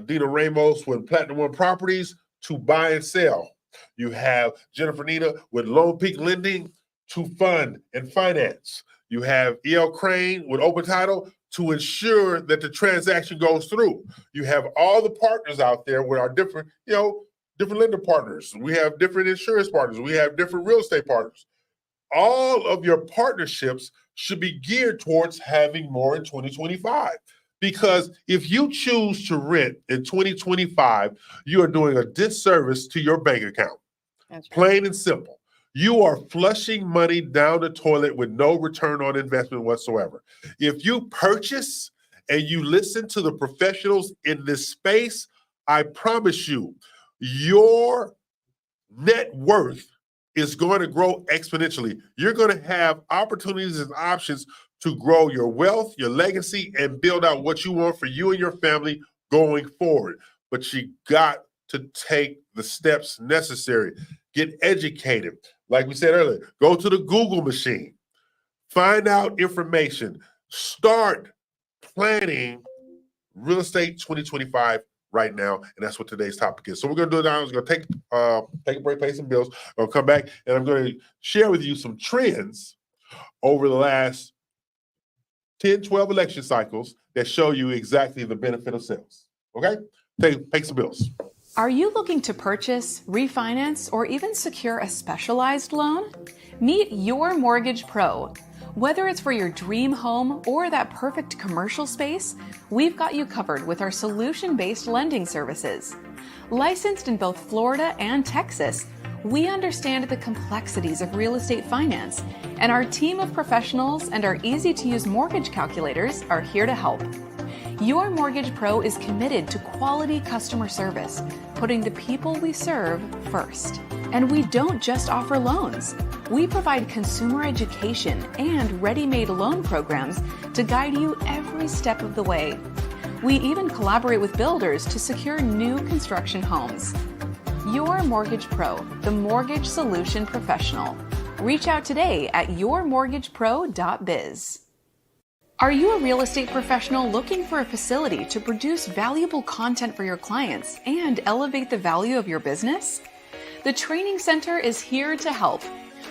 C: Dina Ramos with Platinum One Properties to buy and sell. You have Jennifer Nina with Lone Peak Lending to fund and finance. You have E.L. Crane with Open Title to ensure that the transaction goes through. You have all the partners out there with our different, different lender partners. We have different insurance partners. We have different real estate partners. All of your partnerships should be geared towards having more in 2025. Because if you choose to rent in 2025, you are doing a disservice to your bank account.
A: That's right.
C: Plain and simple. You are flushing money down the toilet with no return on investment whatsoever. If you purchase and you listen to the professionals in this space, I promise you, your net worth is going to grow exponentially. You're going to have opportunities and options to grow your wealth, your legacy, and build out what you want for you and your family going forward. But you got to take the steps necessary. Get educated. Like we said earlier, go to the Google machine. Find out information. Start planning real estate 2025 right now, and that's what today's topic is. So we're going to do it now. We're going to take a break, pay some bills. I'll come back, and I'm going to share with you some trends over the last 10, 12 election cycles that show you exactly the benefit of sales. Okay? Take some bills.
E: Are you looking to purchase, refinance, or even secure a specialized loan? Meet Your Mortgage Pro. Whether it's for your dream home or that perfect commercial space, we've got you covered with our solution-based lending services. Licensed in both Florida and Texas, we understand the complexities of real estate finance, and our team of professionals and our easy-to-use mortgage calculators are here to help. Your Mortgage Pro is committed to quality customer service, putting the people we serve first. And we don't just offer loans. We provide consumer education and ready-made loan programs to guide you every step of the way. We even collaborate with builders to secure new construction homes. Your Mortgage Pro, the mortgage solution professional. Reach out today at yourmortgagepro.biz. Are you a real estate professional looking for a facility to produce valuable content for your clients and elevate the value of your business? The Training Center is here to help.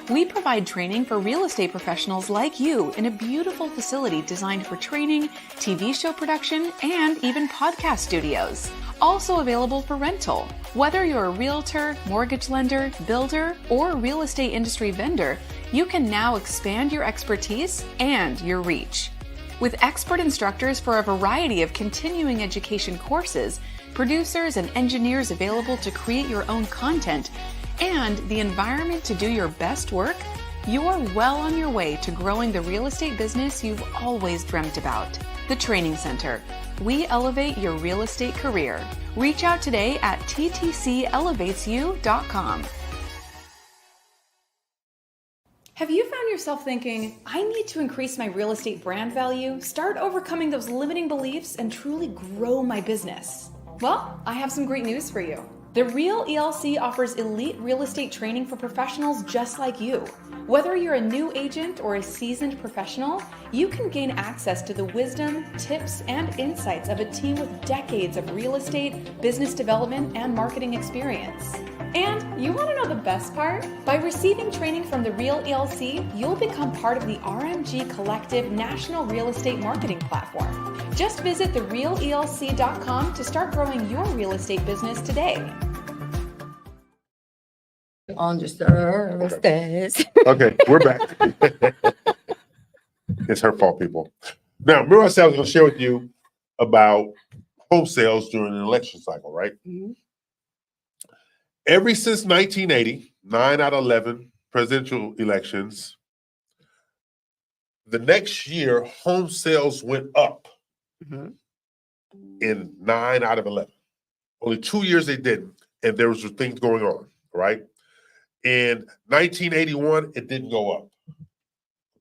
E: We provide training for real estate professionals like you in a beautiful facility designed for training, TV show production, and even podcast studios. Also available for rental. Whether you're a realtor, mortgage lender, builder, or real estate industry vendor, you can now expand your expertise and your reach. With expert instructors for a variety of continuing education courses, producers and engineers available to create your own content, and the environment to do your best work, you're well on your way to growing the real estate business you've always dreamt about. The Training Center. We elevate your real estate career. Reach out today at ttcellevatesyou.com. Have you found yourself thinking, I need to increase my real estate brand value, start overcoming those limiting beliefs, and truly grow my business? Well, I have some great news for you. The Real ELC offers elite real estate training for professionals just like you. Whether you're a new agent or a seasoned professional, you can gain access to the wisdom, tips, and insights of a team with decades of real estate, business development, and marketing experience. And you want to know the best part? By receiving training from the Real ELC, you'll become part of the RMG Collective National Real Estate Marketing Platform. Just visit therealelc.com to start growing your real estate business today.
A: On the services.
C: Okay, we're back. It's her fault, people. Now, remember I said I was going to share with you about home sales during an election cycle, right?
A: Mhm.
C: Ever since 1980, 9 out of 11 presidential elections, the next year, home sales went up
A: Mhm.
C: in 9 out of 11. Only 2 years they didn't, and there was things going on, right? In 1981, it didn't go up,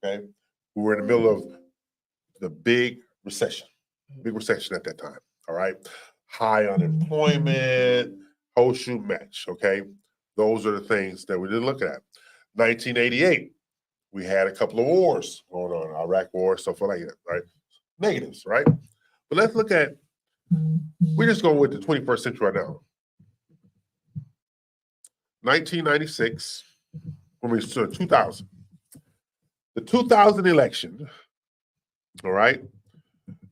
C: okay? We were in the middle of the big recession, Big recession at that time. All right. High unemployment, whole shoe match. Okay. Those are the things that we did look at. 1988, we had a couple of wars going on, Iraq war, stuff like that, right? Negatives, right? But let's look at, we're just going with the 21st century right now. 1996, when we saw 2000. The 2000 election, all right?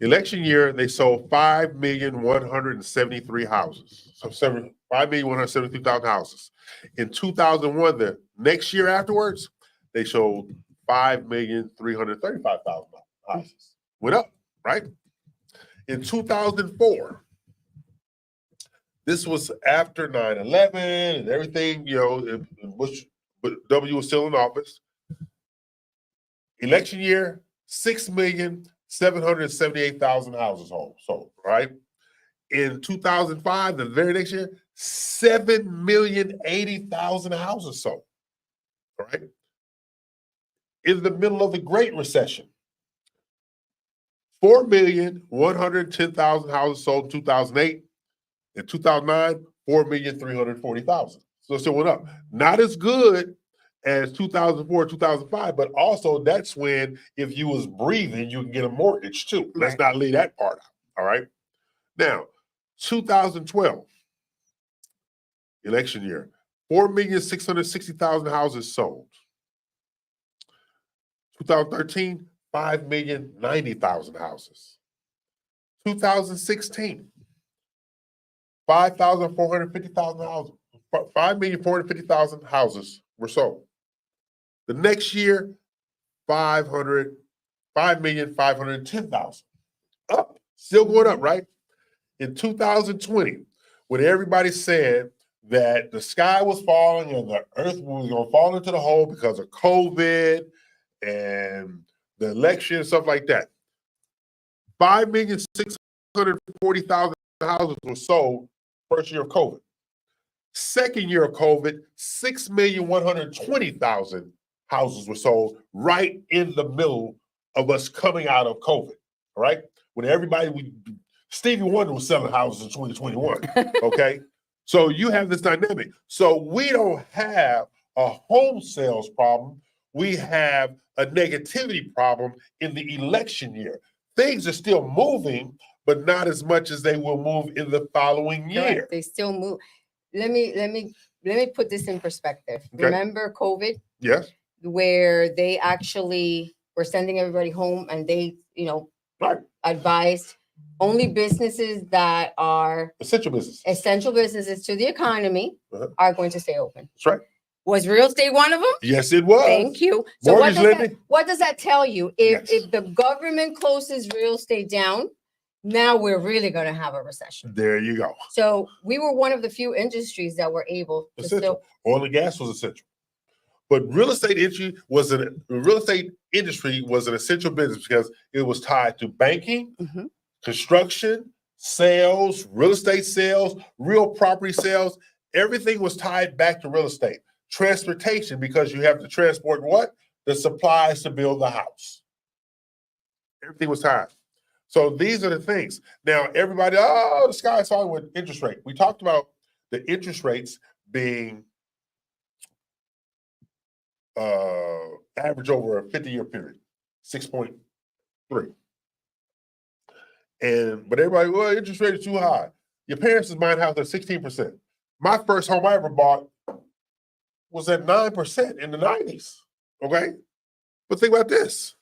C: Election year, they sold 5,173 houses. So 5,173,000 houses. In 2001, the next year afterwards, they sold 5,335,000 houses. Went up, right? In 2004, this was after 9/11 and everything, you know, Bush W was still in office. Election year, 6,778,000 houses sold, right? In 2005, the very next year, 7,080,000 houses sold, right? In the middle of the Great Recession, 4,110,000 houses sold in 2008. In 2009, 4,340,000. So it still went up. Not as good as 2004, 2005, but also that's when if you was breathing, you can get a mortgage too. Let's not leave that part out, all right? Now, 2012, election year, 4,660,000 houses sold. 2013, 5,090,000 houses. 2016, 5,450,000 houses. 5,450,000 houses were sold. The next year, 5,510,000. Up, still going up, right? In 2020, when everybody said that the sky was falling and the earth was going to fall into the hole because of COVID and the election and stuff like that, 5,640,000 houses were sold first year of COVID. Second year of COVID, 6,120,000 houses were sold right in the middle of us coming out of COVID, all right? When Stevie Wonder was selling houses in 2021, okay? So you have this dynamic. So we don't have a home sales problem. We have a negativity problem in the election year. Things are still moving, but not as much as they will move in the following year.
A: Correct. They still move. Let me put this in perspective.
C: Okay.
A: Remember COVID?
C: Yes.
A: Where they actually were sending everybody home and they,
C: Right.
A: advised only businesses that are
C: Essential business.
A: essential businesses to the economy are going to stay open.
C: That's right.
A: Was real estate one of them?
C: Yes, it was.
A: Thank you. So
C: Mortgage lending.
A: what does that tell you? If
C: Yes.
A: if the government closes real estate down, now we're really going to have a recession.
C: There you go.
A: So we were one of the few industries that were able to
C: Essential.
A: still.
C: Oil and gas was essential. But real estate industry was an essential business because it was tied to banking, construction, sales, real estate sales, real property sales. Everything was tied back to real estate. Transportation, because you have to transport what? The supplies to build the house. Everything was tied. So these are the things. Now, everybody, the sky is falling with interest rate. We talked about the interest rates being average over a 50-year period, 6.3. But everybody, well, interest rate is too high. Your parents' buying a house at 16%. My first home I ever bought was at 9% in the 90s, okay? But think about this.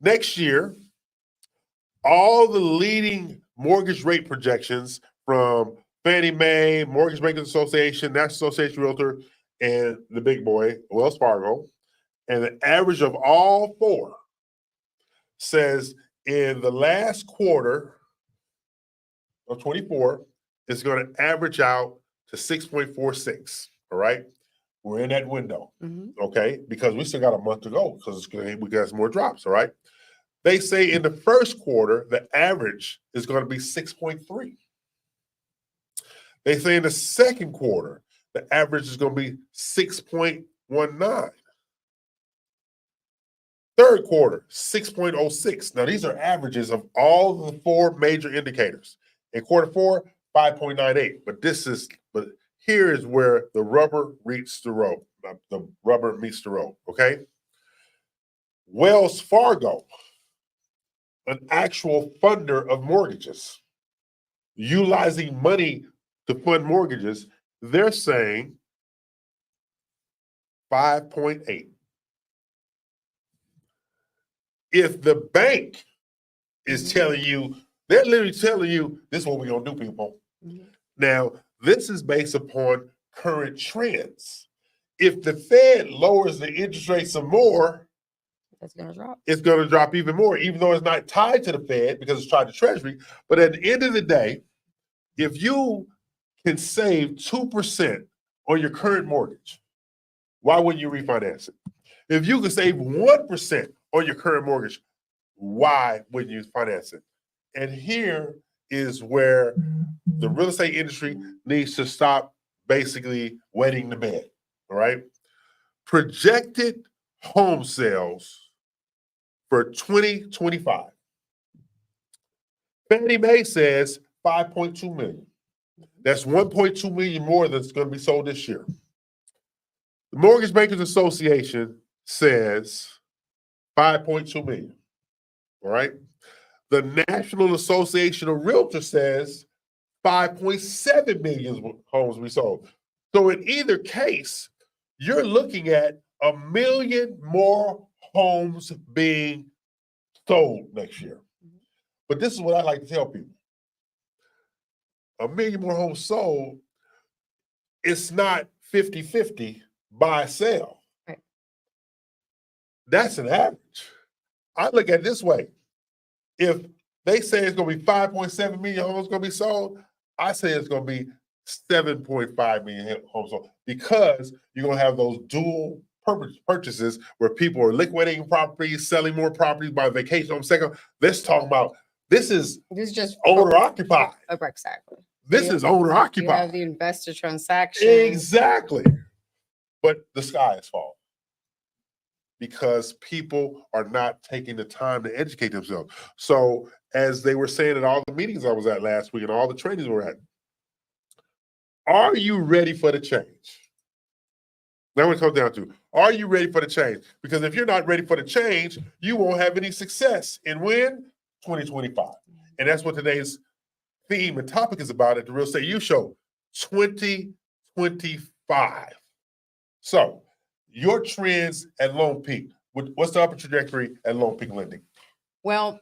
C: Next year, all the leading mortgage rate projections from Fannie Mae, Mortgage Bankers Association, National Association Realtor, and the big boy, Wells Fargo, and the average of all four says in the last quarter of 24, it's going to average out to 6.46, all right? We're in that window, okay? Because we still got a month to go because we got some more drops, all right? They say in the first quarter, the average is going to be 6.3. They say in the second quarter, the average is going to be 6.19. Third quarter, 6.06. Now, these are averages of all the four major indicators. In quarter four, 5.98. But here is where the rubber meets the road. The rubber meets the road, okay? Wells Fargo, an actual funder of mortgages, utilizing money to fund mortgages, they're saying 5.8. If the bank is telling you, they're literally telling you, this is what we're going to do, people. Now, this is based upon current trends. If the Fed lowers the interest rate some more,
A: That's gonna drop.
C: it's going to drop even more, even though it's not tied to the Fed because it's tied to Treasury. But at the end of the day, if you can save 2% on your current mortgage, why wouldn't you refinance it? If you can save 1% on your current mortgage, why wouldn't you finance it? And here is where the real estate industry needs to stop basically wetting the bed, all right? Projected home sales for 2025. Fannie Mae says 5.2 million. That's 1.2 million more that's going to be sold this year. The Mortgage Bankers Association says 5.2 million. All right. The National Association of Realtors says 5.7 million homes will be sold. So in either case, you're looking at 1 million more homes being sold next year. But this is what I like to tell people. 1 million more homes sold, it's not 50-50 buy sell.
A: Right.
C: That's an average. I look at it this way. If they say it's going to be 5.7 million homes going to be sold, I say it's going to be 7.5 million homes sold because you're going to have those dual purpose purchases where people are liquidating properties, selling more properties by vacation home second. Let's talk about this is
A: just
C: owner occupied.
A: Exactly.
C: This is owner
A: You have
C: occupied.
A: the investor transaction.
C: Exactly. But the sky is falling because people are not taking the time to educate themselves. So as they were saying at all the meetings I was at last week and all the trainings we were at, are you ready for the change? That's what it comes down to. Are you ready for the change? Because if you're not ready for the change, you won't have any success in when? 2025. And that's what today's theme and topic is about at the Real Estate U Show, 2025. So your trends at Lone Peak, what's the upper trajectory at Lone Peak Lending?
A: Well,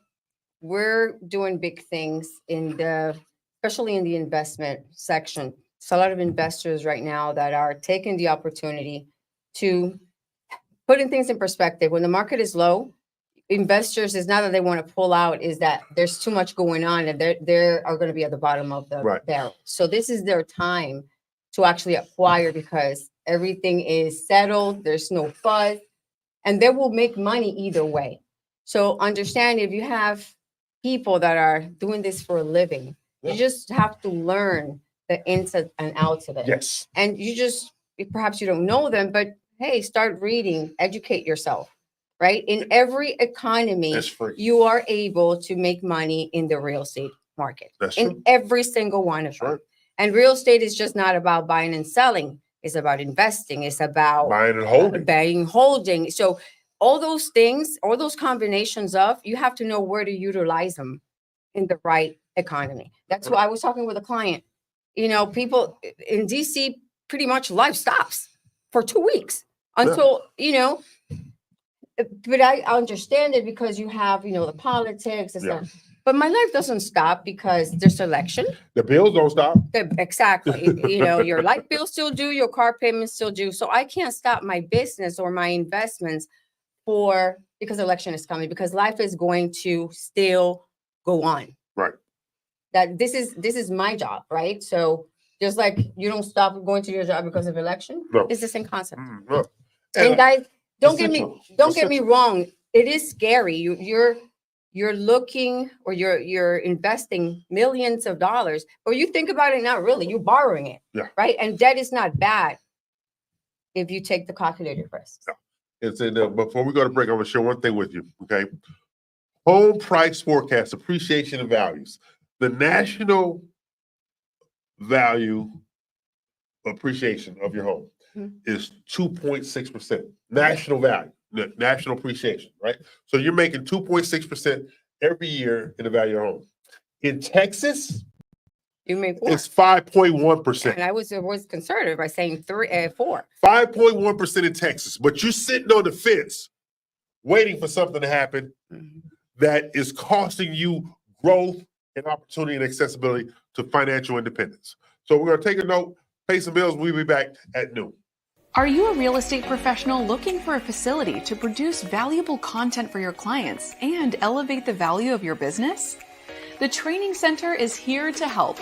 A: we're doing big things especially in the investment section. It's a lot of investors right now that are taking the opportunity to putting things in perspective. When the market is low, investors is not that they want to pull out, is that there's too much going on and they are going to be at the bottom of the barrel. So this is their time to actually acquire because everything is settled, there's no fuzz, and they will make money either way. So understand if you have people that are doing this for a living, you just have to learn the ins and outs of it.
C: Yes.
A: And perhaps you don't know them, but hey, start reading, educate yourself, right? In every economy, you are able to make money in the real estate market.
C: That's
A: in
C: true.
A: Every single one of them. And real estate is just not about buying and selling. It's about investing. It's about
C: buying and holding.
A: Buying, holding. So all those things, all those combinations you have to know where to utilize them in the right economy. That's why I was talking with a client. People in DC, pretty much life stops for 2 weeks until, but I understand it because you have, the politics and stuff. But my life doesn't stop because there's election.
C: The bills don't stop.
A: Exactly. Your light bill still due, your car payments still due. So I can't stop my business or my investments because election is coming, because life is going to still go on.
C: Right.
A: That this is my job, right? So just like you don't stop going to your job because of election, it's the same concept.
C: No.
A: And guys, don't get me wrong. It is scary. You're looking or you're investing millions of dollars, or you think about it, not really. You're borrowing it, right? And debt is not bad if you take the calculated risk.
C: It's in there. Before we go to break, I'm gonna share one thing with you. Okay. Home price forecast, appreciation and values. The national value appreciation of your home is 2.6%. National value, national appreciation, right? So you're making 2.6% every year in the value of your home. In Texas,
A: You make more.
C: it's 5.1%.
A: And I was conservative by saying 4.
C: 5.1% in Texas, but you're sitting on the fence waiting for something to happen that is costing you growth and opportunity and accessibility to financial independence. So we're going to take a note, pay some bills. We'll be back at noon.
E: Are you a real estate professional looking for a facility to produce valuable content for your clients and elevate the value of your business? The Training Center is here to help.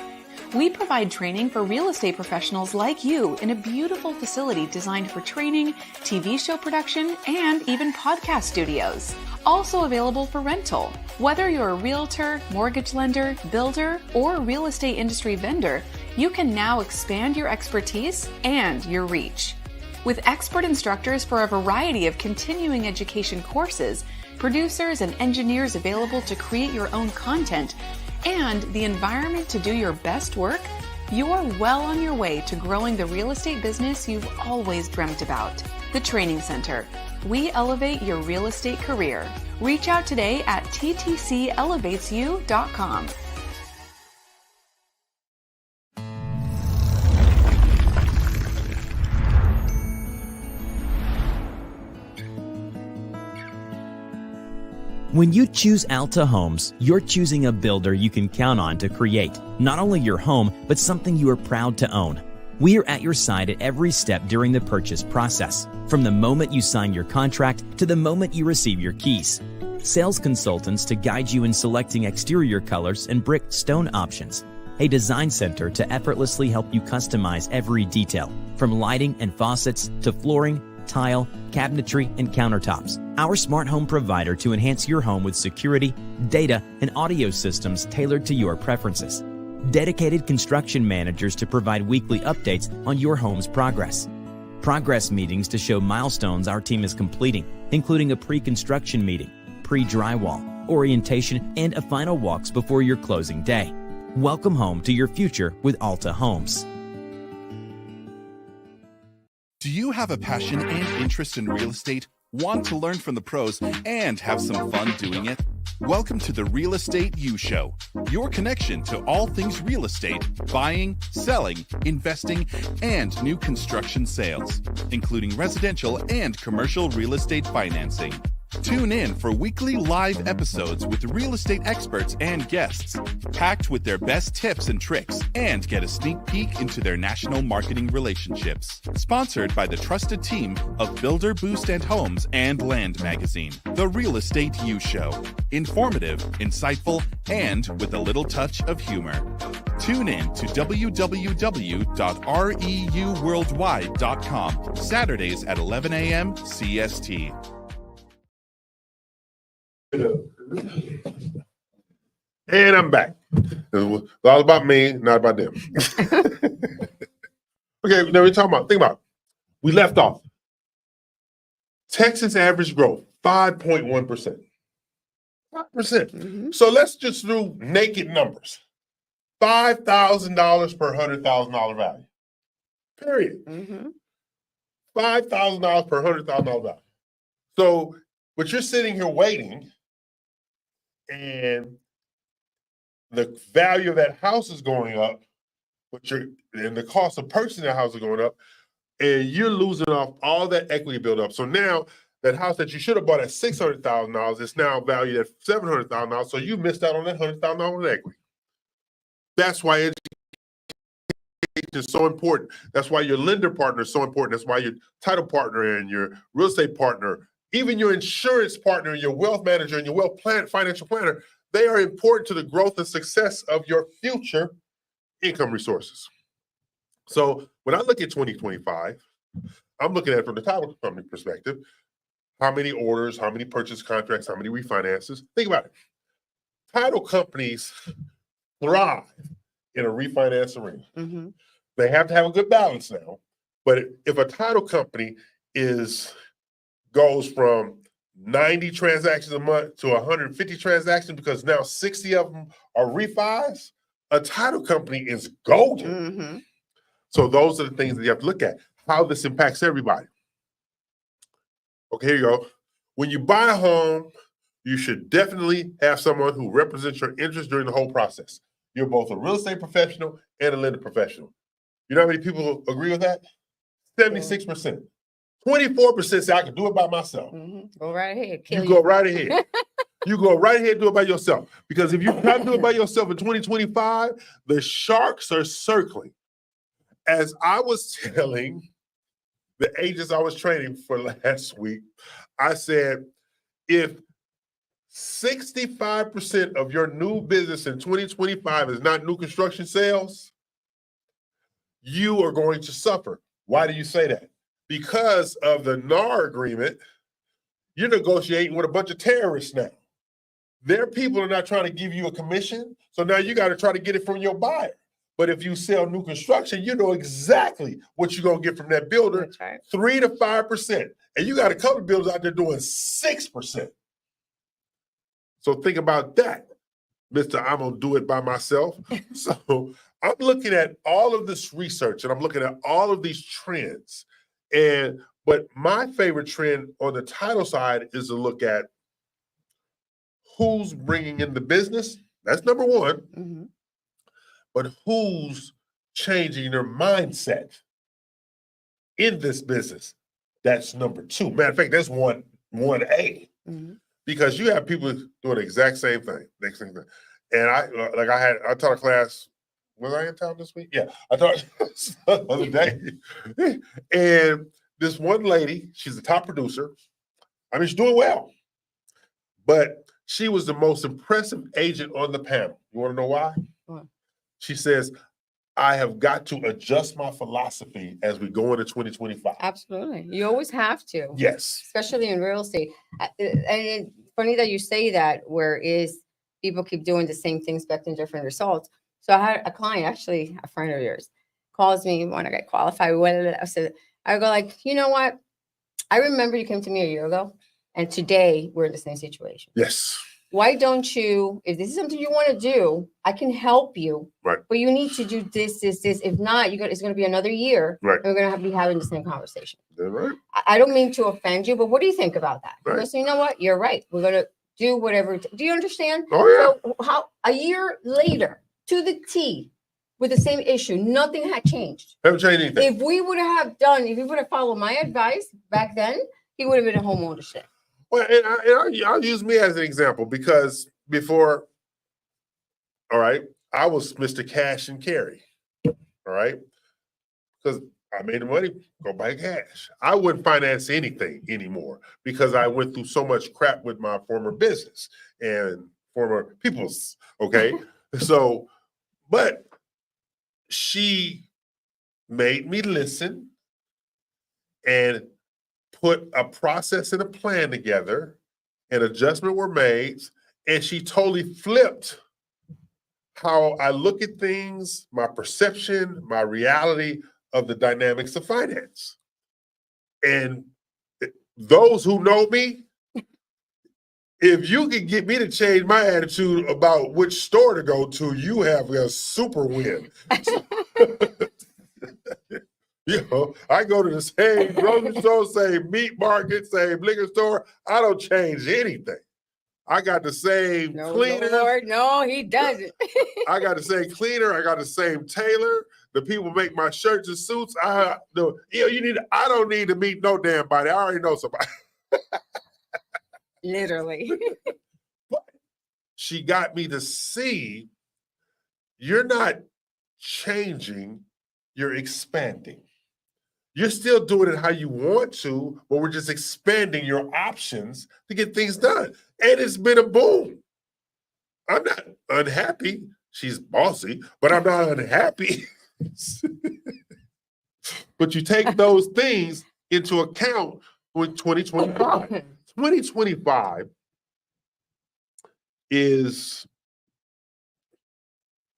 E: We provide training for real estate professionals like you in a beautiful facility designed for training, TV show production, and even podcast studios. Also available for rental. Whether you're a realtor, mortgage lender, builder, or real estate industry vendor, you can now expand your expertise and your reach. With expert instructors for a variety of continuing education courses, producers and engineers available to create your own content, and the environment to do your best work, you're well on your way to growing the real estate business you've always dreamt about. The Training Center. We elevate your real estate career. Reach out today at ttcelevatesyou.com.
G: When you choose Alta Homes, you're choosing a builder you can count on to create not only your home, but something you are proud to own. We are at your side at every step during the purchase process, from the moment you sign your contract to the moment you receive your keys. Sales consultants to guide you in selecting exterior colors and brick stone options. A design center to effortlessly help you customize every detail, from lighting and faucets to flooring, tile, cabinetry, and countertops. Our smart home provider to enhance your home with security, data, and audio systems tailored to your preferences. Dedicated construction managers to provide weekly updates on your home's progress. Progress meetings to show milestones our team is completing, including a pre-construction meeting, pre-drywall, orientation, and a final walks before your closing day. Welcome home to your future with Alta Homes.
F: Do you have a passion and interest in real estate, want to learn from the pros, and have some fun doing it? Welcome to the Real Estate U Show, your connection to all things real estate, buying, selling, investing, and new construction sales, including residential and commercial real estate financing. Tune in for weekly live episodes with real estate experts and guests, packed with their best tips and tricks, and get a sneak peek into their national marketing relationships. Sponsored by the trusted team of Builder Boost and Homes and Land Magazine. The Real Estate U Show. Informative, insightful, and with a little touch of humor. Tune in to www.reuworldwide.com, Saturdays at 11 a.m. CST.
C: And I'm back. It's all about me, not about them. Okay, now we're talking about, think about it. We left off. Texas average growth, 5.1%. 5%. So let's just do naked numbers. $5,000 per $100,000 value. Period. $5,000 per $100,000 value. So, but you're sitting here waiting, and the value of that house is going up, and the cost of purchasing that house is going up, and you're losing off all that equity build up. So now that house that you should have bought at $600,000 is now valued at $700,000. So you missed out on that $100,000 in equity. That's why education is so important. That's why your lender partner is so important. That's why your title partner and your real estate partner, even your insurance partner, your wealth manager, and your financial planner, they are important to the growth and success of your future income resources. So when I look at 2025, I'm looking at it from the title company perspective. How many orders, how many purchase contracts, how many refinances? Think about it. Title companies thrive in a refinance arena. They have to have a good balance now. But if a title company is goes from 90 transactions a month to 150 transactions because now 60 of them are refis, a title company is golden.
A: Mhm.
C: So those are the things that you have to look at, how this impacts everybody. Okay, here you go. When you buy a home, you should definitely have someone who represents your interests during the whole process. You're both a real estate professional and a lender professional. You know how many people agree with that? 76%. 24% say I can do it by myself.
A: Go right ahead. Kill
C: You go right ahead. You go right ahead and do it by yourself. Because if you try to do it by yourself in 2025, the sharks are circling. As I was telling the agents I was training for last week, I said, if 65% of your new business in 2025 is not new construction sales, you are going to suffer. Why do you say that? Because of the NAR agreement, you're negotiating with a bunch of terrorists now. Their people are not trying to give you a commission, so now you got to try to get it from your buyer. But if you sell new construction, you know exactly what you're going to get from that builder,
A: That's right.
C: 3 to 5%. And you got a couple of builders out there doing 6%. So think about that, Mr. I'm going to do it by myself. So I'm looking at all of this research and I'm looking at all of these trends. But my favorite trend on the title side is to look at who's bringing in the business. That's number one.
A: Mm-hmm.
C: But who's changing their mindset in this business? That's number two. Matter of fact, that's 1A.
A: Mm-hmm.
C: Because you have people doing the exact same thing. And I taught a class. Was I in town this week? Yeah, I taught the other day. And this one lady, she's a top producer. I mean, she's doing well. But she was the most impressive agent on the panel. You want to know why?
A: Why?
C: She says, I have got to adjust my philosophy as we go into 2025.
A: Absolutely. You always have to.
C: Yes.
A: Especially in real estate. And it's funny that you say that, whereas people keep doing the same thing, expecting different results. So I had a client, actually a friend of yours, calls me when I get qualified. I go like, you know what? I remember you came to me a year ago, and today we're in the same situation.
C: Yes.
A: Why don't you, if this is something you want to do, I can help you.
C: Right.
A: But you need to do this. If not, it's going to be another year.
C: Right.
A: And we're going to be having the same conversation.
C: That's right.
A: I don't mean to offend you, but what do you think about that?
C: Right.
A: So you know what? You're right. We're going to do whatever. Do you understand?
C: Oh, yeah.
A: So how a year later, to the T, with the same issue, nothing had changed.
C: Haven't changed anything.
A: If we would have followed my advice back then, he would have been a homeowner today.
C: Well, and I'll use me as an example because before, all right, I was Mr. Cash and Carry, all right? Because I made the money, go buy cash. I wouldn't finance anything anymore because I went through so much crap with my former business and former people's, okay? So, but she made me listen and put a process and a plan together, and adjustment were made, and she totally flipped how I look at things, my perception, my reality of the dynamics of finance. And those who know me, if you can get me to change my attitude about which store to go to, you have a super win. You know, I go to the same grocery store, same meat market, same liquor store. I don't change anything. I got the same cleaner.
A: Lord, no, he doesn't.
C: I got the same cleaner. I got the same tailor. The people make my shirts and suits. I don't need to meet no damn body. I already know somebody.
A: Literally.
C: But she got me to see you're not changing, you're expanding. You're still doing it how you want to, but we're just expanding your options to get things done. And it's been a boom. I'm not unhappy. She's bossy, but I'm not unhappy. But you take those things into account with 2025. 2025 is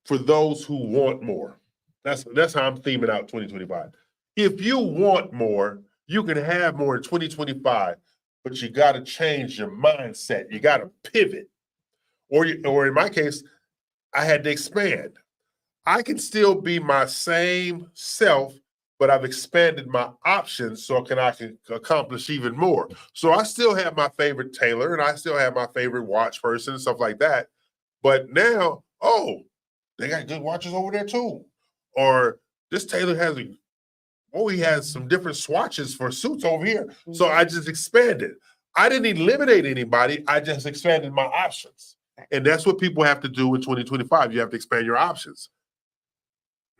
C: for those who want more. That's how I'm theming out 2025. If you want more, you can have more in 2025 but you got to change your mindset. You got to pivot. Or in my case, I had to expand. I can still be my same self, but I've expanded my options so I can accomplish even more. So I still have my favorite tailor and I still have my favorite watch person and stuff like that. But now, they got good watches over there too. Or this tailor he has some different swatches for suits over here. So I just expanded. I didn't eliminate anybody. I just expanded my options. And that's what people have to do in 2025. You have to expand your options.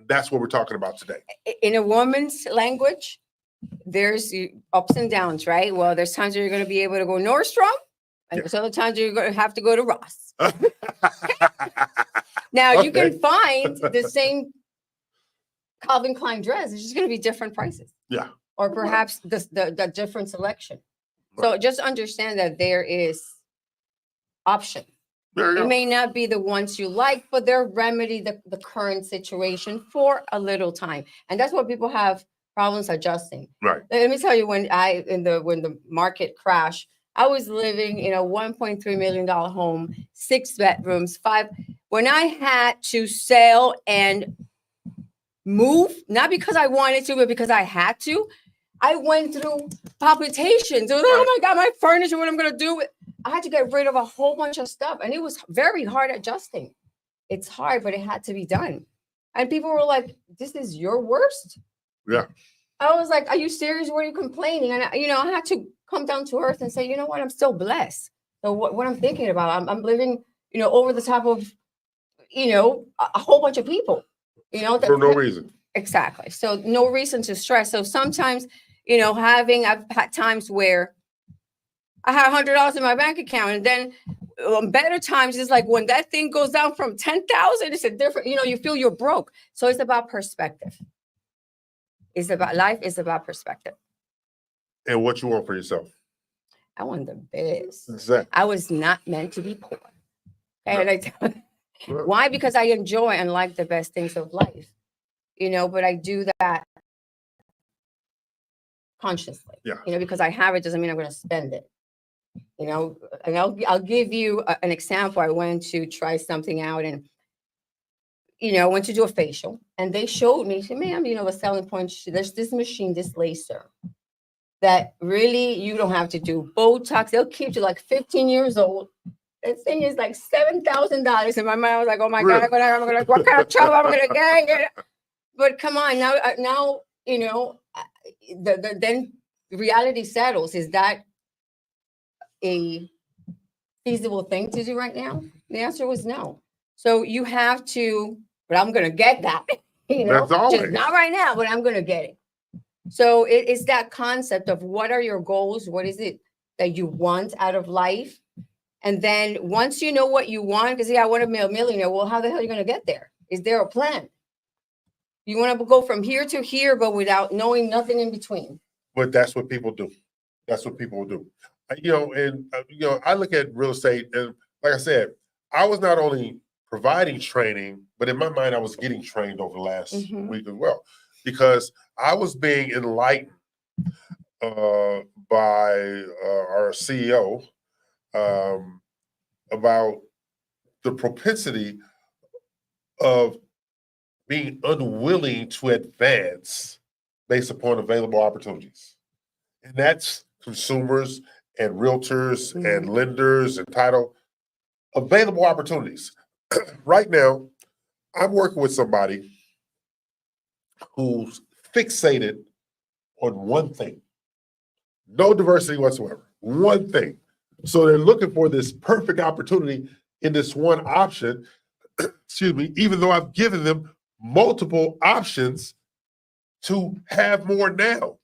C: That's what we're talking about today.
A: In a woman's language, there's ups and downs, right? Well, there's times where you're going to be able to go Nordstrom, and there's other times you're going to have to go to Ross. Now, you can find the same Calvin Klein dress. It's just going to be different prices.
C: Yeah.
A: Or perhaps the different selection. So just understand that there is option. It may not be the ones you like, but they'll remedy the current situation for a little time. And that's what people have problems adjusting.
C: Right.
A: Let me tell you, when the market crashed, I was living in a $1.3 million home, 6 bedrooms, 5. When I had to sell and move, not because I wanted to, but because I had to, I went through palpitations. Oh my God, my furniture, what I'm going to do with. I had to get rid of a whole bunch of stuff, and it was very hard adjusting. It's hard, but it had to be done. And people were like, "This is your worst?"
C: Yeah.
A: I was like, "Are you serious? What are you complaining?" And I had to come down to earth and say, "You know what? I'm still blessed." So what I'm thinking about, I'm living, over the top of, a whole bunch of people,
C: For no reason.
A: Exactly. So no reason to stress. So sometimes, I've had times where I had $100 in my bank account, and then better times is like when that thing goes down from 10,000, it's a different, you feel you're broke. So it's about perspective. Life is about perspective.
C: And what you want for yourself.
A: I want the best.
C: Exactly.
A: I was not meant to be poor. Okay? Why? Because I enjoy and like the best things of life, but I do that consciously.
C: Yeah.
A: Because I have it doesn't mean I'm going to spend it. And I'll give you an example. I went to try something out, and I went to do a facial, and they showed me, ma'am, a selling point. There's this machine, this laser, that really you don't have to do Botox. They'll keep you like 15 years old. That thing is like $7,000. In my mind, I was like, oh my God, what kind of trouble I'm gonna get? But come on, now then reality settles. Is that a feasible thing to do right now? The answer was no. So you have to, but I'm going to get that,
C: That's always.
A: just not right now, but I'm going to get it. So it's that concept of what are your goals? What is it that you want out of life? And then once you know what you want, because I want to be a millionaire. Well, how the hell are you going to get there? Is there a plan? You want to go from here to here, but without knowing nothing in between.
C: But that's what people do. That's what people do. I look at real estate, and like I said, I was not only providing training, but in my mind, I was getting trained over the last week as well, because I was being enlightened by our CEO about the propensity of being unwilling to advance based upon available opportunities. And that's consumers and realtors and lenders and title available opportunities. Right now, I'm working with somebody who's fixated on one thing, no diversity whatsoever, one thing. So they're looking for this perfect opportunity in this one option, excuse me, even though I've given them multiple options to have more now.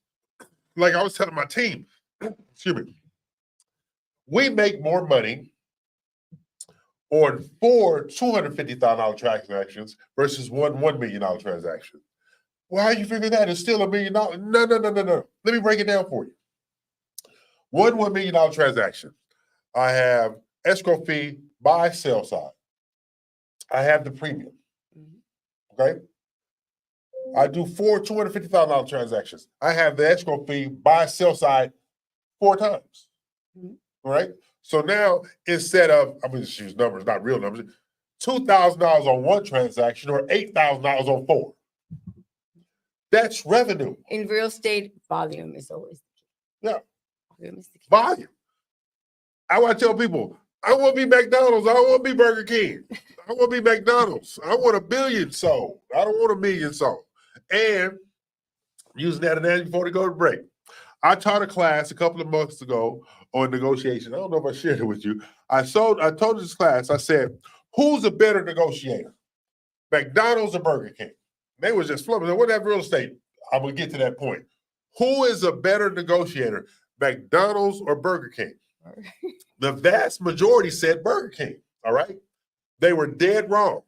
C: Like I was telling my team, excuse me, we make more money on 4 $250,000 transactions versus one $1 million transaction. Well, how you figure that? It's still $1 million. No. Let me break it down for you. One $1 million transaction. I have escrow fee by sell side. I have the premium. Okay. I do 4 $250,000 transactions. I have the escrow fee by sell side 4 times.
A: Mhm.
C: right? So now instead of, I'm gonna just use numbers, not real numbers, $2,000 on one transaction or $8,000 on 4. That's revenue.
A: In real estate, volume is always the key.
C: Yeah.
A: Volume is the key.
C: Volume. I want to tell people, I want to be McDonald's. I don't want to be Burger King. I want to be McDonald's. I want 1 billion sold. I don't want 1 million sold. And using that analogy before we go to break, I taught a class a couple of months ago on negotiation. I don't know if I shared it with you. I told this class, I said, who's a better negotiator? McDonald's or Burger King? They was just flipping. What that real estate? I'm going to get to that point. Who is a better negotiator, McDonald's or Burger King? The vast majority said Burger King, all right? They were dead wrong.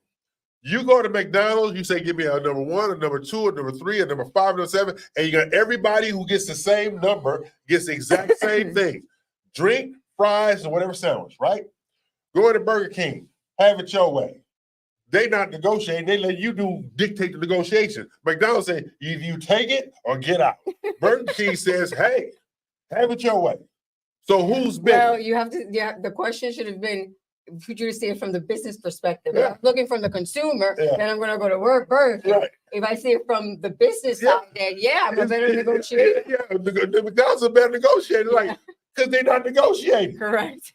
C: You go to McDonald's, you say, give me a number 1, a number 2, a number 3, a number 5, a number 7, and you got everybody who gets the same number, gets the exact same thing. Drink, fries, and whatever sandwich, right? Go to Burger King, have it your way. They not negotiating, they let you dictate the negotiation. McDonald's say, either you take it or get out. Burger King says, hey, have it your way. So who's better?
A: Well, you have to, the question should have been, could you see it from the business perspective?
C: Yeah.
A: If I'm looking from the consumer,
C: Yeah.
A: then I'm gonna go to Burger King.
C: Right.
A: If I see it from the business
C: Yeah.
A: side, then I'm a better negotiator.
C: Yeah, the McDonald's a better negotiator, like, because they're not negotiating.
A: Correct.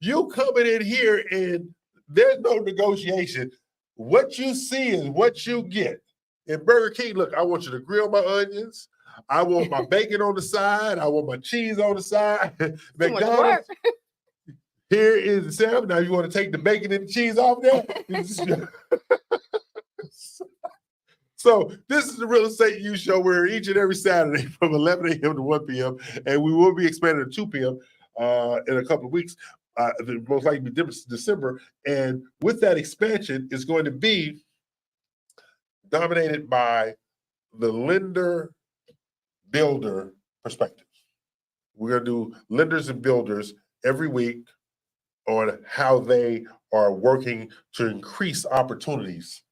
C: You coming in here and there's no negotiation. What you see is what you get. In Burger King, look, I want you to grill my onions. I want my bacon on the side. I want my cheese on the side.
A: Too much
C: McDonald's,
A: work.
C: here is the salmon. Now you want to take the bacon and the cheese off there? So this is the Real Estate U Show. We're each and every Saturday from 11 a.m. to 1 p.m. And we will be expanding to 2 p.m. In a couple of weeks. Most likely be December. And with that expansion, it's going to be dominated by the lender builder perspective. We're going to do lenders and builders every week on how they are working to increase opportunities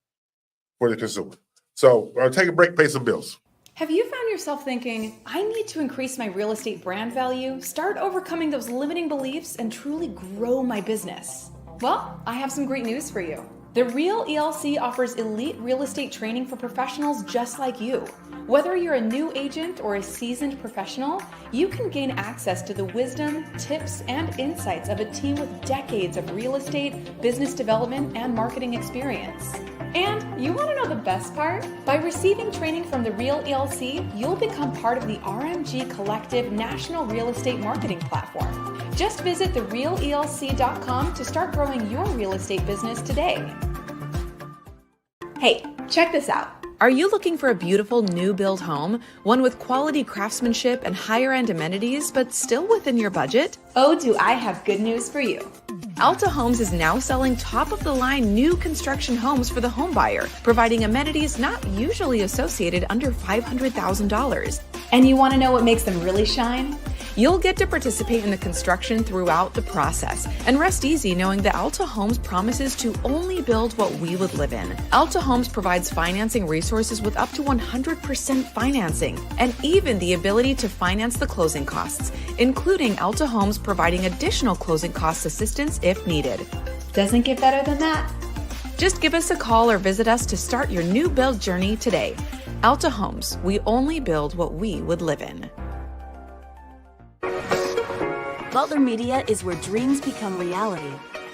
C: for the consumer. So I'll take a break, pay some bills.
E: Have you found yourself thinking, I need to increase my real estate brand value, start overcoming those limiting beliefs, and truly grow my business? Well, I have some great news for you. The Real ELC offers elite real estate training for professionals just like you. Whether you're a new agent or a seasoned professional, you can gain access to the wisdom, tips, and insights of a team with decades of real estate, business development, and marketing experience. And you want to know the best part? By receiving training from the Real ELC, you'll become part of the RMG Collective National Real Estate Marketing Platform. Just visit therealelc.com to start growing your real estate business today. Hey, check this out. Are you looking for a beautiful new build home, one with quality craftsmanship and higher end amenities, but still within your budget? Oh, do I have good news for you. Alta Homes is now selling top-of-the-line new construction homes for the home buyer, providing amenities not usually associated under $500,000. And you want to know what makes them really shine? You'll get to participate in the construction throughout the process and rest easy knowing that Alta Homes promises to only build what we would live in. Alta Homes provides financing resources with up to 100% financing and even the ability to finance the closing costs, including Alta Homes providing additional closing cost assistance if needed. Doesn't get better than that. Just give us a call or visit us to start your new build journey today. Alta Homes, we only build what we would live in.
I: Butler Media is where dreams become reality,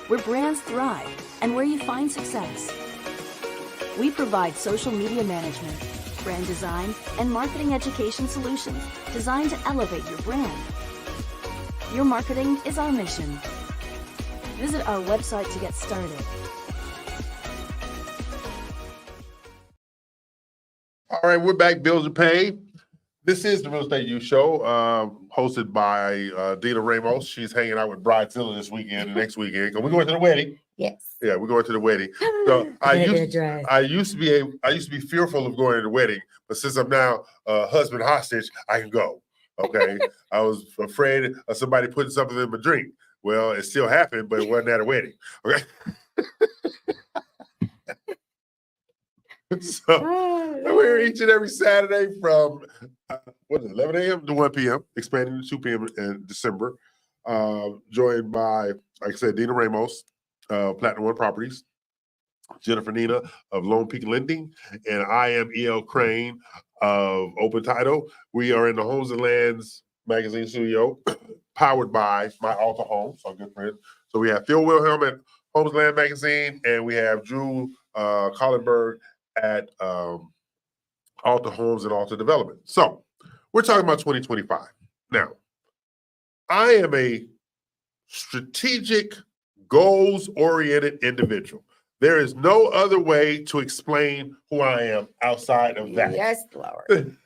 I: where brands thrive, and where you find success. We provide social media management, brand design, and marketing education solutions designed to elevate your brand. Your marketing is our mission. Visit our website to get started.
C: All right, we're back. Bills are paid. This is the Real Estate U Show, hosted by Dina Ramos. She's hanging out with Bridezilla this weekend and next weekend. We're going to the wedding.
A: Yes.
C: Yeah, we're going to the wedding. So I used to be fearful of going to the wedding, but since I'm now husband hostage, I can go. Okay. I was afraid of somebody putting something in my drink. Well, it still happened, but it wasn't at a wedding. Okay. So we're each and every Saturday from 11 a.m. to 1 p.m., expanding to 2 p.m. in December. joined by, like I said, Dina Ramos, Platinum One Properties, Jennifer Nina of Lone Peak Lending, and I am E.L. Crane of Open Title. We are in the Homes and Lands magazine studio, powered by My Alta Homes, our good friend. So we have Phil Wilhelm at Homes and Land Magazine, and we have Drew Collenberg at Alta Homes and Alta Development. So we're talking about 2025. Now, I am a strategic, goals-oriented individual. There is no other way to explain who I am outside of that.
A: Yes, Lord.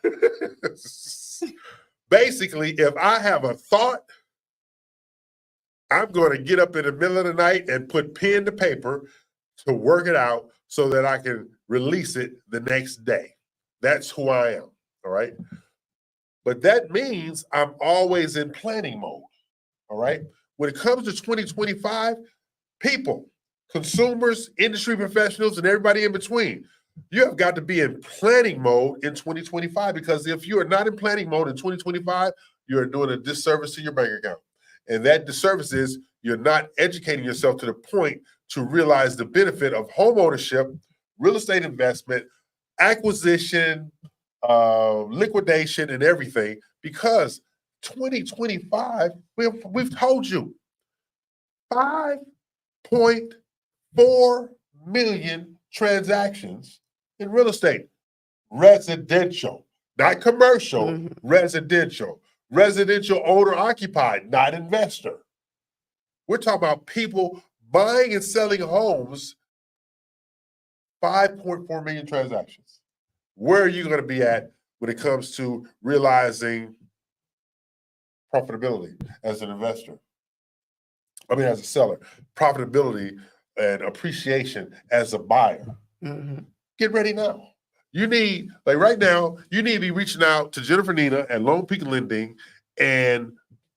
C: Basically, if I have a thought, I'm going to get up in the middle of the night and put pen to paper to work it out so that I can release it the next day. That's who I am, all right? But that means I'm always in planning mode, all right? When it comes to 2025, people, consumers, industry professionals, and everybody in between, you have got to be in planning mode in 2025, because if you are not in planning mode in 2025, you are doing a disservice to your bank account. And that disservice is you're not educating yourself to the point to realize the benefit of home ownership, real estate investment, acquisition, liquidation, and everything, because 2025, we've told you, 5.4 million transactions in real estate, residential, not commercial, residential owner occupied, not investor. We're talking about people buying and selling homes, 5.4 million transactions. Where are you going to be at when it comes to realizing profitability as an investor? As a seller, profitability and appreciation as a buyer. Get ready now. You need, like right now, you need to be reaching out to Jennifer Nina at Lone Peak Lending and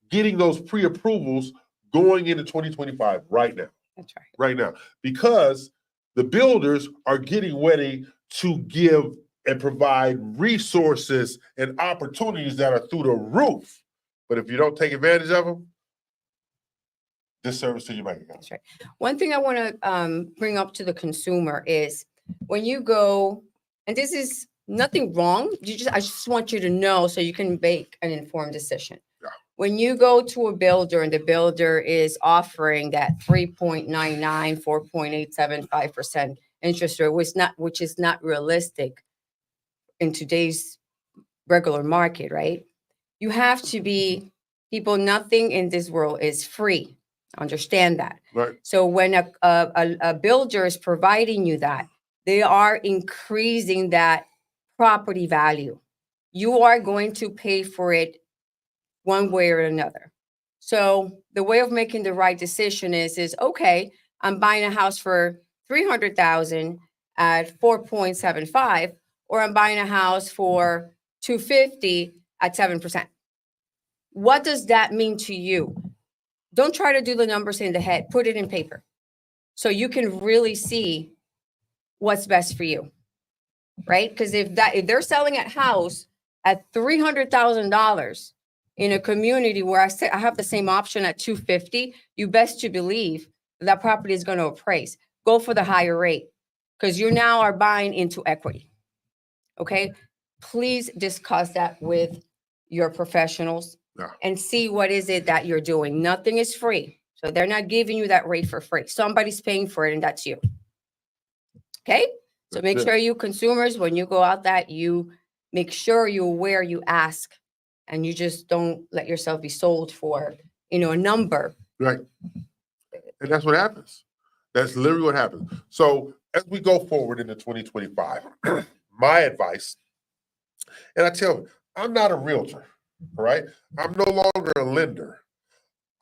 C: getting those pre-approvals going into 2025 right now.
A: That's right.
C: Right now. Because the builders are getting ready to give and provide resources and opportunities that are through the roof. But if you don't take advantage of them, disservice to your bank account.
A: That's right. One thing I want to bring up to the consumer is when you go, and this is nothing wrong, I just want you to know so you can make an informed decision.
C: Yeah.
A: When you go to a builder and the builder is offering that 3.99, 4.875% interest rate, which is not realistic in today's regular market, right? You have to be, people, nothing in this world is free. Understand that.
C: Right.
A: So when a builder is providing you that, they are increasing that property value. You are going to pay for it one way or another. So the way of making the right decision is okay, I'm buying a house for $300,000 at 4.75, or I'm buying a house for $250,000 at 7%. What does that mean to you? Don't try to do the numbers in the head. Put it in paper so you can really see what's best for you, right? Because if they're selling a house at $300,000 in a community where I have the same option at $250,000, you best to believe that property is going to appraise. Go for the higher rate because you now are buying into equity. Okay, please discuss that with your professionals.
C: Yeah.
A: And see what is it that you're doing. Nothing is free. So they're not giving you that rate for free. Somebody's paying for it and that's you. Okay? So make sure you consumers, when you go out that, you make sure you're aware, you ask, and you just don't let yourself be sold for, a number.
C: Right. And that's what happens. That's literally what happens. So as we go forward into 2025, my advice, and I tell you, I'm not a realtor. All right. I'm no longer a lender.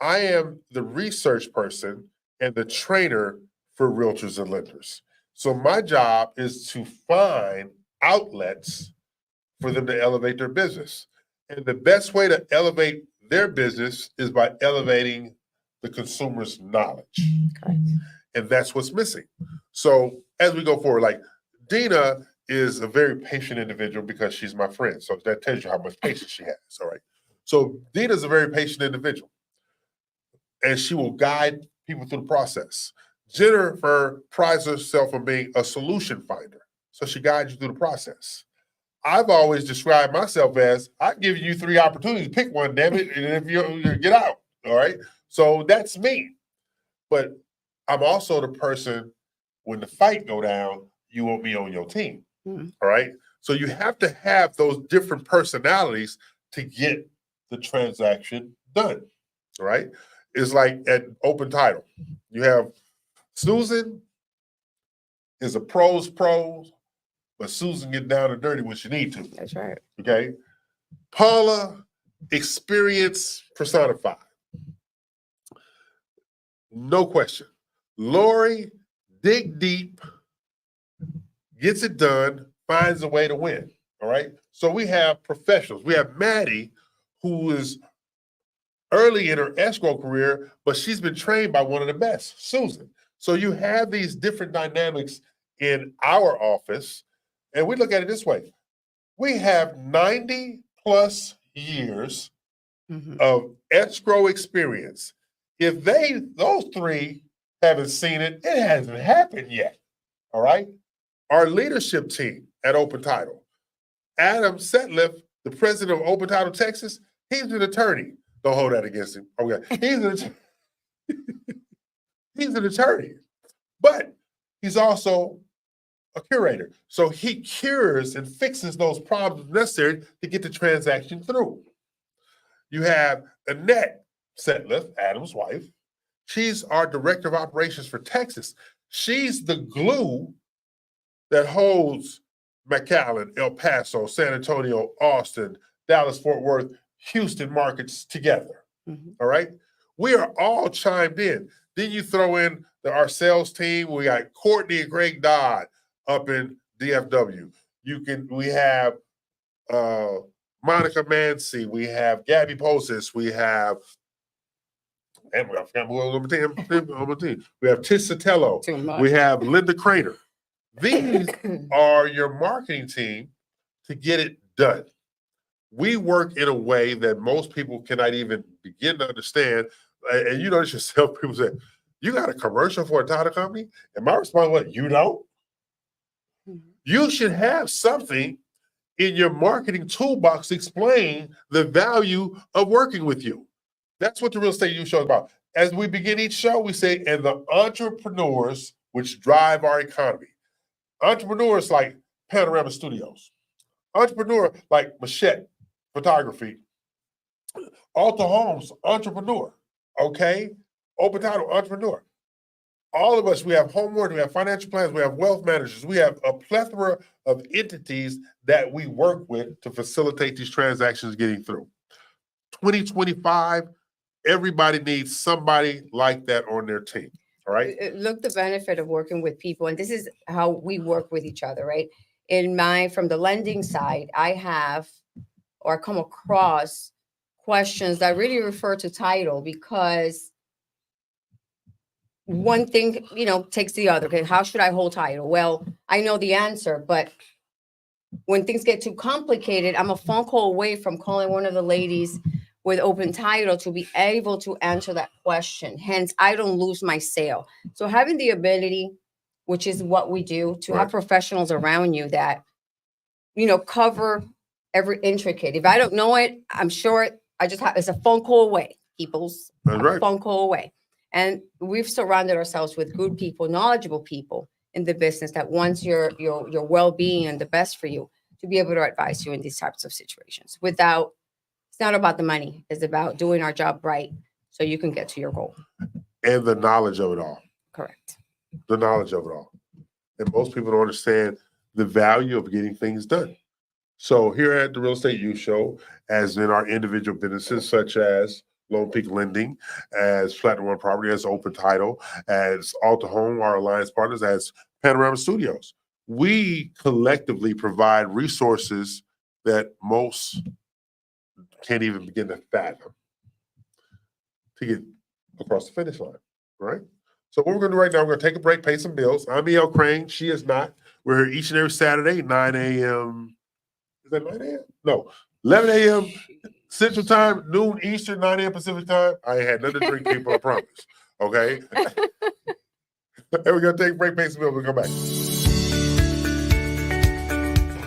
C: I am the research person and the trainer for realtors and lenders. So my job is to find outlets for them to elevate their business. And the best way to elevate their business is by elevating the consumer's knowledge.
A: Correct.
C: And that's what's missing. So as we go forward, like Dina is a very patient individual because she's my friend. So that tells you how much patience she has. All right. So Dina's a very patient individual. and she will guide people through the process. Jennifer prides herself on being a solution finder, so she guides you through the process. I've always described myself as, I give you 3 opportunities, pick one, damn it, and if you get out, all right? So that's me. But I'm also the person, when the fight go down, you want me on your team, all right? So you have to have those different personalities to get the transaction done, all right? It's like at Open Title. You have Susan is a pros, but Susan get down and dirty when she need to.
A: That's right.
C: Okay. Paula, experience personified. No question. Lori, dig deep, gets it done, finds a way to win. All right. So we have professionals. We have Maddie, who is early in her escrow career, but she's been trained by one of the best, Susan. So you have these different dynamics in our office. And we look at it this way. We have 90 plus years of escrow experience. If those 3 haven't seen it, it hasn't happened yet. All right. Our leadership team at Open Title, Adam Setliff, the president of Open Title Texas, he's an attorney. Don't hold that against him. Okay. He's an attorney, but he's also a curator. So he cures and fixes those problems necessary to get the transaction through. You have Annette Setliff, Adam's wife. She's our director of operations for Texas. She's the glue that holds McAllen, El Paso, San Antonio, Austin, Dallas, Fort Worth, Houston markets together. All right. We are all chimed in. Then you throw in our sales team. We got Courtney and Greg Dodd up in DFW. We have Monica Mancy, we have Gabby Posis, we have, and I forgot who on my team. We have Tish Sotelo, we have Linda Crater. These are your marketing team to get it done. We work in a way that most people cannot even begin to understand. And you notice yourself, people say, you got a commercial for a title company? And my response was, you don't? You should have something in your marketing toolbox to explain the value of working with you. That's what the Real Estate U Show is about. As we begin each show, we say, and the entrepreneurs which drive our economy. Entrepreneurs like Panorama Studios. Entrepreneur like Machette Photography. Alta Homes, entrepreneur. Okay? Open Title, entrepreneur. All of us, we have homework, we have financial plans, we have wealth managers, we have a plethora of entities that we work with to facilitate these transactions getting through. 2025, everybody needs somebody like that on their team. All right.
A: Look, the benefit of working with people, and this is how we work with each other, right? From the lending side, I have or come across questions that really refer to title, because one thing, takes the other. Okay, how should I hold title? Well, I know the answer, but when things get too complicated, I'm a phone call away from calling one of the ladies with Open Title to be able to answer that question. Hence, I don't lose my sale. So having the ability, which is what we do, to have professionals around you that, cover every intricate. If I don't know it, I'm sure it's a phone call away. People's phone call away. And we've surrounded ourselves with good people, knowledgeable people in the business that wants your well-being and the best for you, to be able to advise you in these types of situations. It's not about the money. It's about doing our job right so you can get to your goal.
C: And the knowledge of it all.
A: Correct.
C: The knowledge of it all. And most people don't understand the value of getting things done. So here at the Real Estate U Show, as in our individual businesses, such as Lone Peak Lending, as Platinum One Property, as Open Title, as Alta Home, our alliance partners, as Panorama Studios, we collectively provide resources that most can't even begin to fathom to get across the finish line, right? So what we're going to do right now, we're going to take a break, pay some bills. I'm E.L. Crane. She is not. We're here each and every Saturday, 9 a.m. Is that 9 a.m.? No, 11 a.m. Central Time, noon Eastern, 9 a.m. Pacific Time. I ain't had nothing to drink, people, I promise. Okay? And we're going to take a break, pay some bills, we'll come back.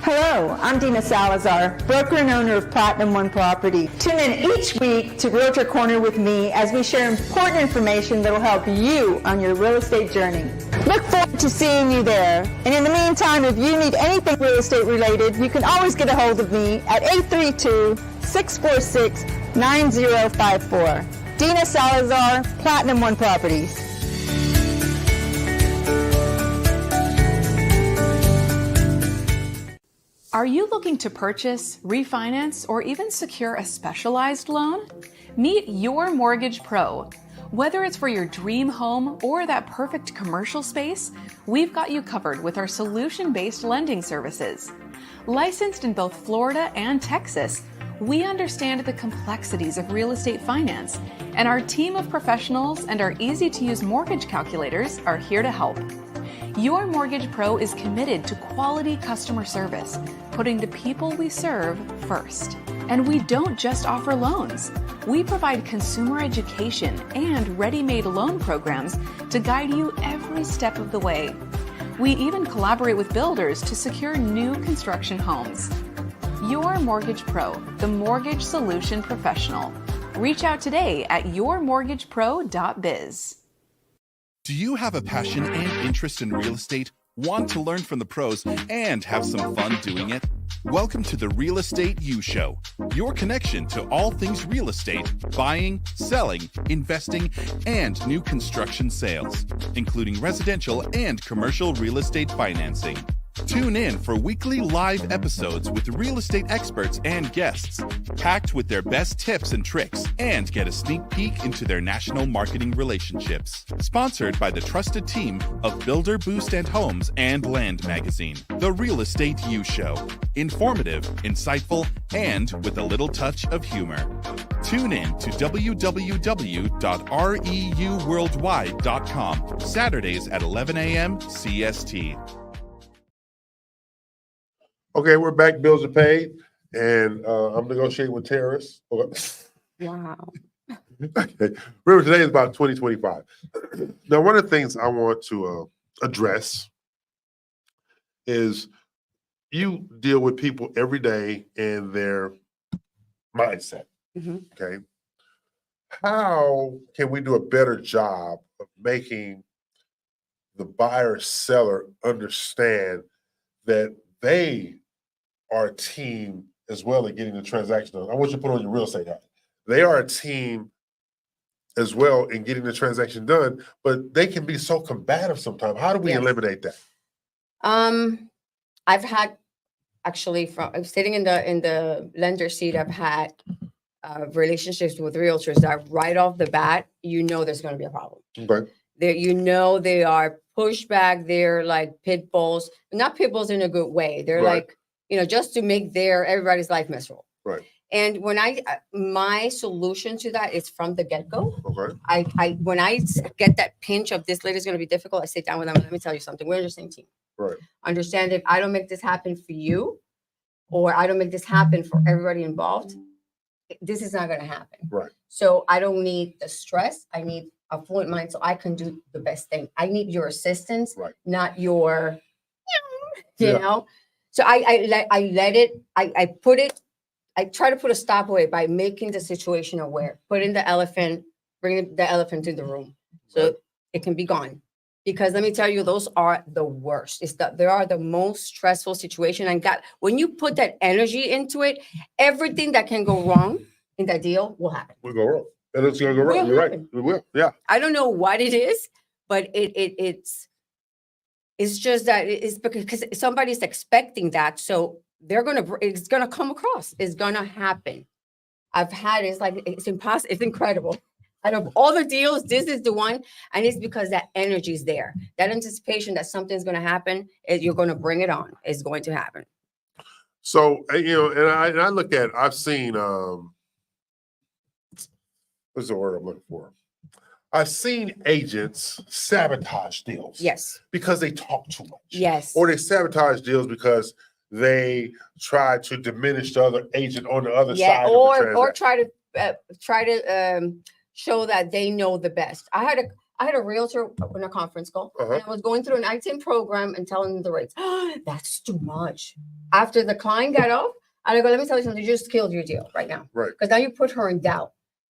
H: Hello, I'm Dina Salazar, broker and owner of Platinum One Property. Tune in each week to Realtor Corner with me as we share important information that will help you on your real estate journey. Look forward to seeing you there. And in the meantime, if you need anything real estate related, you can always get a hold of me at 832-646-9054. Dina Salazar, Platinum One Properties.
E: Are you looking to purchase, refinance, or even secure a specialized loan? Meet Your Mortgage Pro. Whether it's for your dream home or that perfect commercial space, we've got you covered with our solution-based lending services. Licensed in both Florida and Texas, we understand the complexities of real estate finance, and our team of professionals and our easy-to-use mortgage calculators are here to help. Your Mortgage Pro is committed to quality customer service, putting the people we serve first. And we don't just offer loans. We provide consumer education and ready-made loan programs to guide you every step of the way. We even collaborate with builders to secure new construction homes. Your Mortgage Pro, the mortgage solution professional. Reach out today at yourmortgagepro.biz.
F: Do you have a passion and interest in real estate, want to learn from the pros, and have some fun doing it? Welcome to the Real Estate U Show, your connection to all things real estate, buying, selling, investing, and new construction sales, including residential and commercial real estate financing. Tune in for weekly live episodes with real estate experts and guests, packed with their best tips and tricks, and get a sneak peek into their national marketing relationships. Sponsored by the trusted team of Builder Boost and Homes and Land Magazine. The Real Estate U Show. Informative, insightful, and with a little touch of humor. Tune in to www.reuworldwide.com, Saturdays at 11 a.m. CST.
C: Okay, we're back. Bills are paid, and I'm negotiating with terrorists.
A: Wow.
C: Okay. Remember, today is about 2025. Now, one of the things I want to address is you deal with people every day and their mindset.
A: Mhm.
C: Okay. How can we do a better job of making the buyer seller understand that they are a team as well in getting the transaction done? I want you to put on your real estate hat. They are a team as well in getting the transaction done, but they can be so combative sometimes. How do we
A: Yes.
C: eliminate that?
A: I've had actually I'm sitting in the lender seat. I've had relationships with realtors that right off the bat, there's going to be a problem.
C: Okay.
A: They are pushed back. They're like pit bulls, not pit bulls in a good way. They're
C: Right.
A: like, just to make everybody's life miserable.
C: Right.
A: And when my solution to that is from the get-go.
C: Okay.
A: When I get that pinch of this lady's going to be difficult, I sit down with them. Let me tell you something. We're on the same team.
C: Right.
A: Understand, if I don't make this happen for you, or I don't make this happen for everybody involved, this is not going to happen.
C: Right.
A: So I don't need the stress. I need a fluent mind so I can do the best thing. I need your assistance,
C: Right.
A: not your,
C: Yeah.
A: So I let it, I put it, I try to put a stop away by making the situation aware, bringing the elephant in the room so
C: Right.
A: it can be gone. Because let me tell you, those are the worst. They are the most stressful situation. And when you put that energy into it, everything that can go wrong in that deal will happen.
C: We'll go wrong. And it's going to go wrong.
A: Will
C: You're right.
A: happen.
C: We will. Yeah.
A: I don't know what it is, but it's just that it's because somebody's expecting that. So it's gonna come across. It's gonna happen. It's impossible. It's incredible. Out of all the deals, this is the one, and it's because that energy is there. That anticipation that something's gonna happen, you're gonna bring it on. It's going to happen.
C: So, and I look at, I've seen, what's the word I'm looking for? I've seen agents sabotage deals.
A: Yes.
C: Because they talk too much.
A: Yes.
C: Or they sabotage deals because they try to diminish the other agent on the other
A: Yeah,
C: side of the
A: or
C: transaction.
A: try to show that they know the best. I had a realtor in a conference call,
C: Uh-huh.
A: and I was going through an ITIN program and telling them the rates. That's too much. After the client got off, I go, let me tell you something. You just killed your deal right now.
C: Right.
A: Because now you put her in doubt.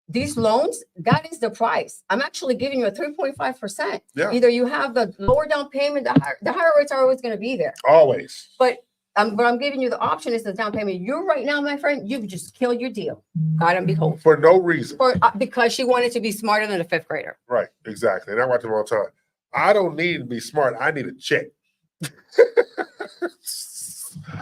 A: These loans, that is the price. I'm actually giving you a 3.5%.
C: Yeah.
A: Either you have the lower down payment, the higher rates are always going to be there.
C: Always.
A: But I'm giving you the option is the down payment. You right now, my friend, you've just killed your deal. God and behold.
C: For no reason.
A: Because she wanted to be smarter than a fifth grader.
C: Right, exactly. And I watch them all the time. I don't need to be smart. I need a check.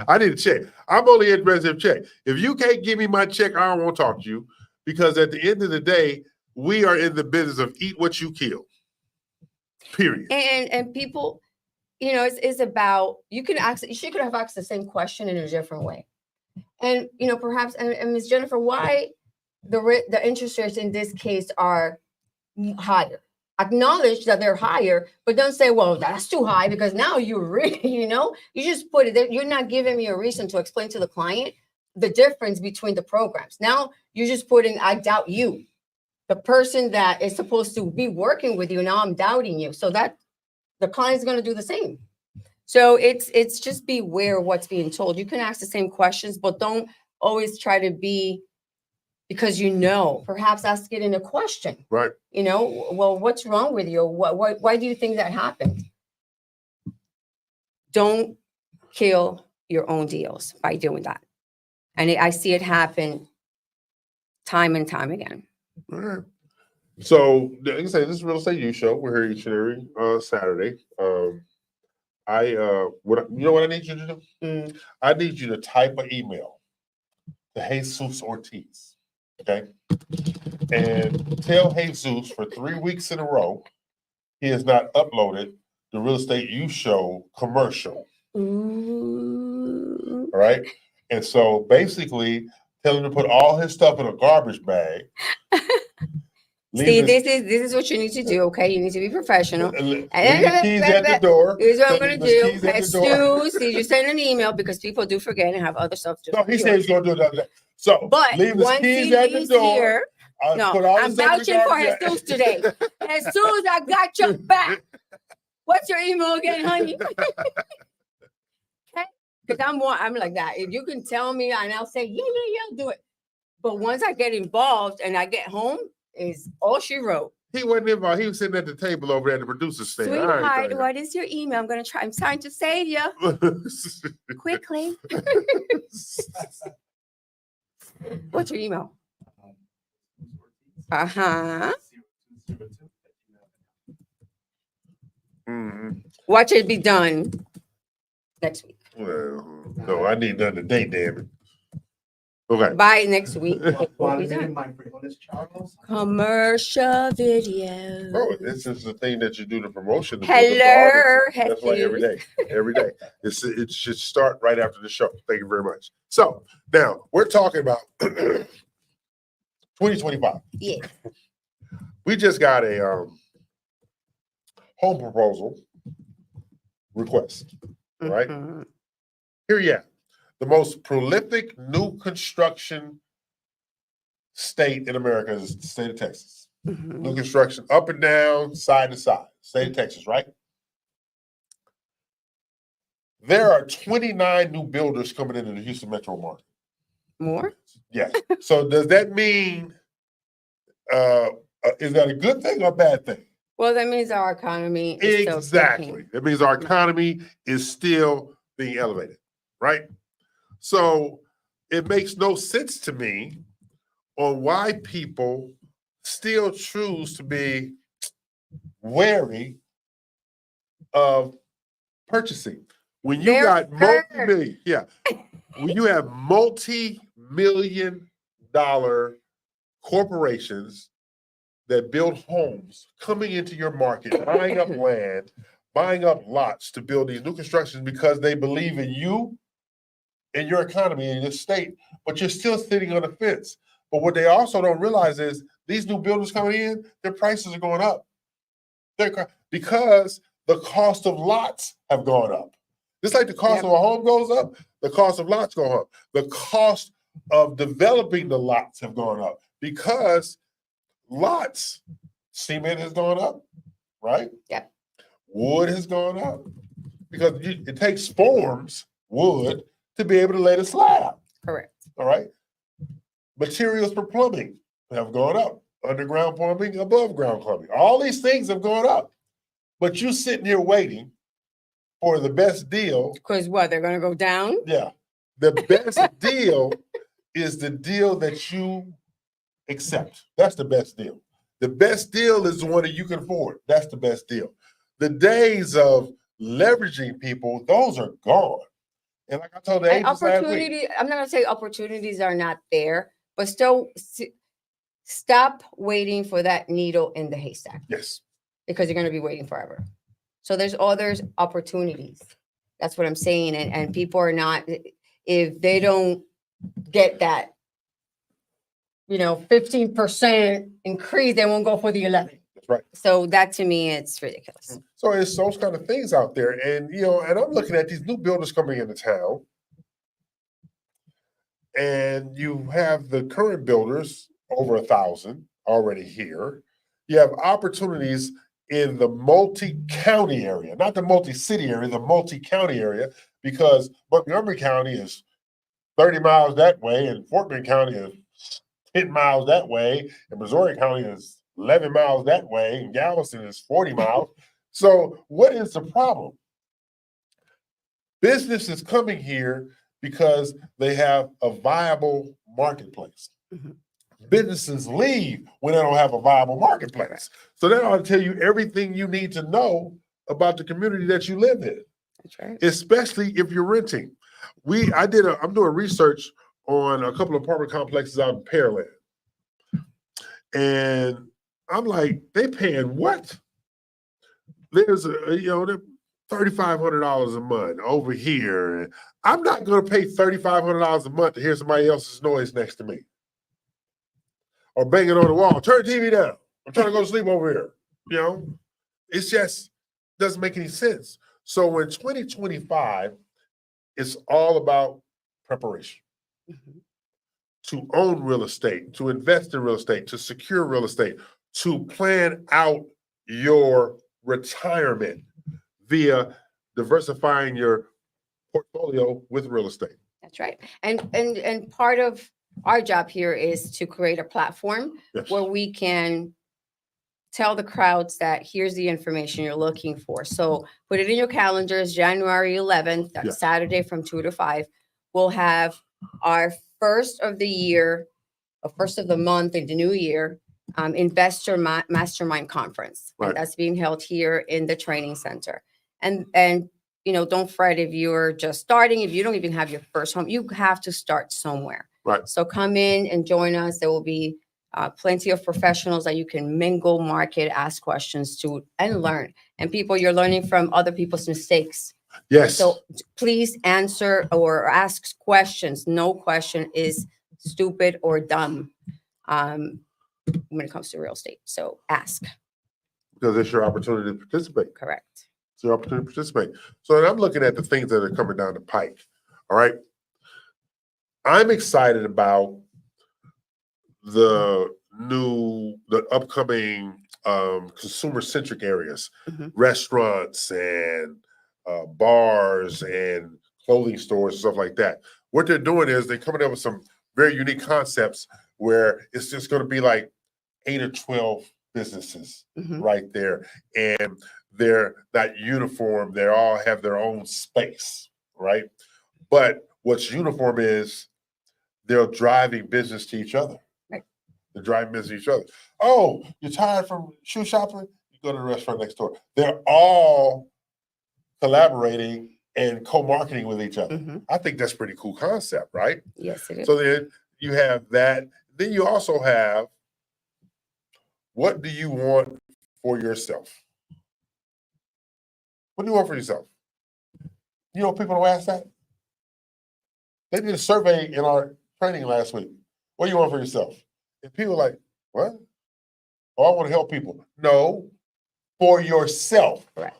C: I need a check. I'm only interested in check. If you can't give me my check, I don't want to talk to you, because at the end of the day, we are in the business of eat what you kill. Period.
A: And people, you know, it's about you could have asked the same question in a different way. And you know, perhaps and Ms. Jennifer, why the interest rates in this case are higher? Acknowledge that they're higher, but don't say, well, that's too high, because now you really, you know, you just put it there. You're not giving me a reason to explain to the client the difference between the programs. Now you're just putting, I doubt you, the person that is supposed to be working with you. Now I'm doubting you. So that the client's going to do the same. So it's just beware of what's being told. You can ask the same questions, but don't always try to be, because you know, perhaps ask it in a question.
C: Right.
A: You know, well, what's wrong with you? Why do you think that happened? Don't kill your own deals by doing that. And I see it happen time and time again.
C: All right. So, like I say, this is Real Estate U Show. We're here each and every Saturday. You know what I need you to do? I need you to type an email to Jesus Ortiz, okay? And tell Jesus for 3 weeks in a row he has not uploaded the Real Estate U Show commercial.
A: Ooh.
C: All right? And so basically tell him to put all his stuff in a garbage bag.
A: See, this is what you need to do, okay? You need to be professional.
C: Leave the keys at the door.
A: Here's what I'm
C: So
A: going to
C: leave the
A: do.
C: keys at the door.
A: See, you send an email, because people do forget and have other stuff to do.
C: No, he said he's going to do it the other day. So
A: But
C: leave his
A: once
C: keys
A: he
C: at the
A: leaves
C: door.
A: here,
C: I'll
A: no,
C: put all
A: I'm
C: his stuff in the
A: vouching for
C: garbage bag.
A: Jesus today. Jesus, I got your back. What's your email again, honey? Okay, because I'm like that. If you can tell me, and I'll say, yeah, I'll do it. But once I get involved and I get home, is all she wrote.
C: He wasn't involved. He was sitting at the table over there at the producer's stand.
A: Sweetheart, what is your email? I'm gonna try. I'm trying to save you quickly. What's your email? Watch it be done next week.
C: Well, no, I need nothing today, damn it. Okay.
A: By next week.
D: Well,
A: It'll be done.
D: my frijoles, Charles.
A: Commercial video.
C: Oh, this is the thing that you do the promotion. to
A: Hello,
C: build up the audience. That's why
A: hello.
C: every day. It should start right after the show. Thank you very much. So now we're talking about 2025.
A: Yeah.
C: We just got a home proposal request. Right?
A: Mhm.
C: Here you have the most prolific new construction state in America is the state of Texas.
A: Mhm.
C: New construction up and down, side to side. State of Texas, right? There are 29 new builders coming into the Houston metro market.
A: More?
C: Yes. So does that mean, is that a good thing or a bad thing?
A: Well, that means our economy is still
C: Exactly.
A: sinking.
C: That means our economy is still being elevated, right? So it makes no sense to me on why people still choose to be wary of purchasing. When you
A: They're
C: got
A: scared.
C: multi-million, yeah. When you have multi-million-dollar corporations that build homes coming into your market, buying up land, buying up lots to build these new constructions because they believe in you and your economy and your state, but you're still sitting on the fence. But what they also don't realize is these new builders coming in, their prices are going up. Because the cost of lots have gone up. Just like the cost
A: Yep.
C: of a home goes up, the cost of lots go up. The cost of developing the lots have gone up because lots, cement has gone up, right?
A: Yep.
C: Wood has gone up because it takes forms, wood, to be able to lay the slab,
A: Correct.
C: all right? Materials for plumbing have gone up. Underground plumbing, above ground plumbing. All these things have gone up. But you sitting here waiting for the best deal.
A: Because what, they're gonna go down?
C: Yeah. The best deal is the deal that you accept. That's the best deal. The best deal is the one that you can afford. That's the best deal. The days of leveraging people, those are gone. And like I told the
A: And
C: agents last week,
A: opportunity, I'm not gonna say opportunities are not there, but still stop waiting for that needle in the haystack
C: yes,
A: because you're gonna be waiting forever. So there's opportunities. That's what I'm saying. And people are not, if they don't get that, 15% increase, they won't go for the 11.
C: that's right.
A: So that to me, it's ridiculous.
C: So it's those kind of things out there. And, and I'm looking at these new builders coming into town. And you have the current builders, over 1,000 already here. You have opportunities in the multi-county area, not the multi-city area, the multi-county area, because Montgomery County is 30 miles that way, and Fort Bend County is 10 miles that way, and Missouri County is 11 miles that way, and Galveston is 40 miles. So what is the problem? Business is coming here because they have a viable marketplace.
A: Mhm.
C: Businesses leave when they don't have a viable marketplace. So that ought to tell you everything you need to know about the community that you live in,
A: That's right.
C: especially if you're renting. I'm doing research on a couple of apartment complexes out in Pearland. And I'm like, they paying what? There's they're $3,500 a month over here. And I'm not going to pay $3,500 a month to hear somebody else's noise next to me. Or banging on the wall. Turn the TV down. I'm trying to go to sleep over here. It's just doesn't make any sense. So in 2025, it's all about preparation.
A: Mhm.
C: To own real estate, to invest in real estate, to secure real estate, to plan out your retirement via diversifying your portfolio with real estate.
A: That's right. And part of our job here is to create a platform
C: Yes.
A: where we can tell the crowds that here's the information you're looking for. So put it in your calendars, January 11th, that's
C: Yeah.
A: Saturday from 2 to 5. We'll have our first of the year, or first of the month in the new year, investor mastermind conference.
C: Right.
A: And that's being held here in the training center. And don't fret if you're just starting, if you don't even have your first home, you have to start somewhere.
C: Right.
A: So come in and join us. There will be plenty of professionals that you can mingle, market, ask questions to, and learn. And you're learning from other people's mistakes.
C: Yes.
A: So please answer or ask questions. No question is stupid or dumb when it comes to real estate. So ask.
C: Because it's your opportunity to participate.
A: Correct.
C: It's your opportunity to participate. So I'm looking at the things that are coming down the pike. All right. I'm excited about the upcoming consumer-centric areas,
A: Mhm.
C: restaurants and bars and clothing stores and stuff like that. What they're doing is they're coming up with some very unique concepts where it's just going to be like 8 or 12 businesses
A: Mhm.
C: right there. And they're not uniform. They all have their own space, right? But what's uniform is they're driving business to each other.
A: Right.
C: They're driving business to each other. Oh, you're tired from shoe shopping? You go to the restaurant next door. They're all collaborating and co-marketing with each other.
A: Mhm.
C: I think that's a pretty cool concept, right?
A: Yes, it is.
C: So then you have that. Then you also have, what do you want for yourself? What do you want for yourself? People don't ask that. They did a survey in our training last week. What do you want for yourself? And people are like, what? Oh, I want to help people. No, for yourself.
A: Correct.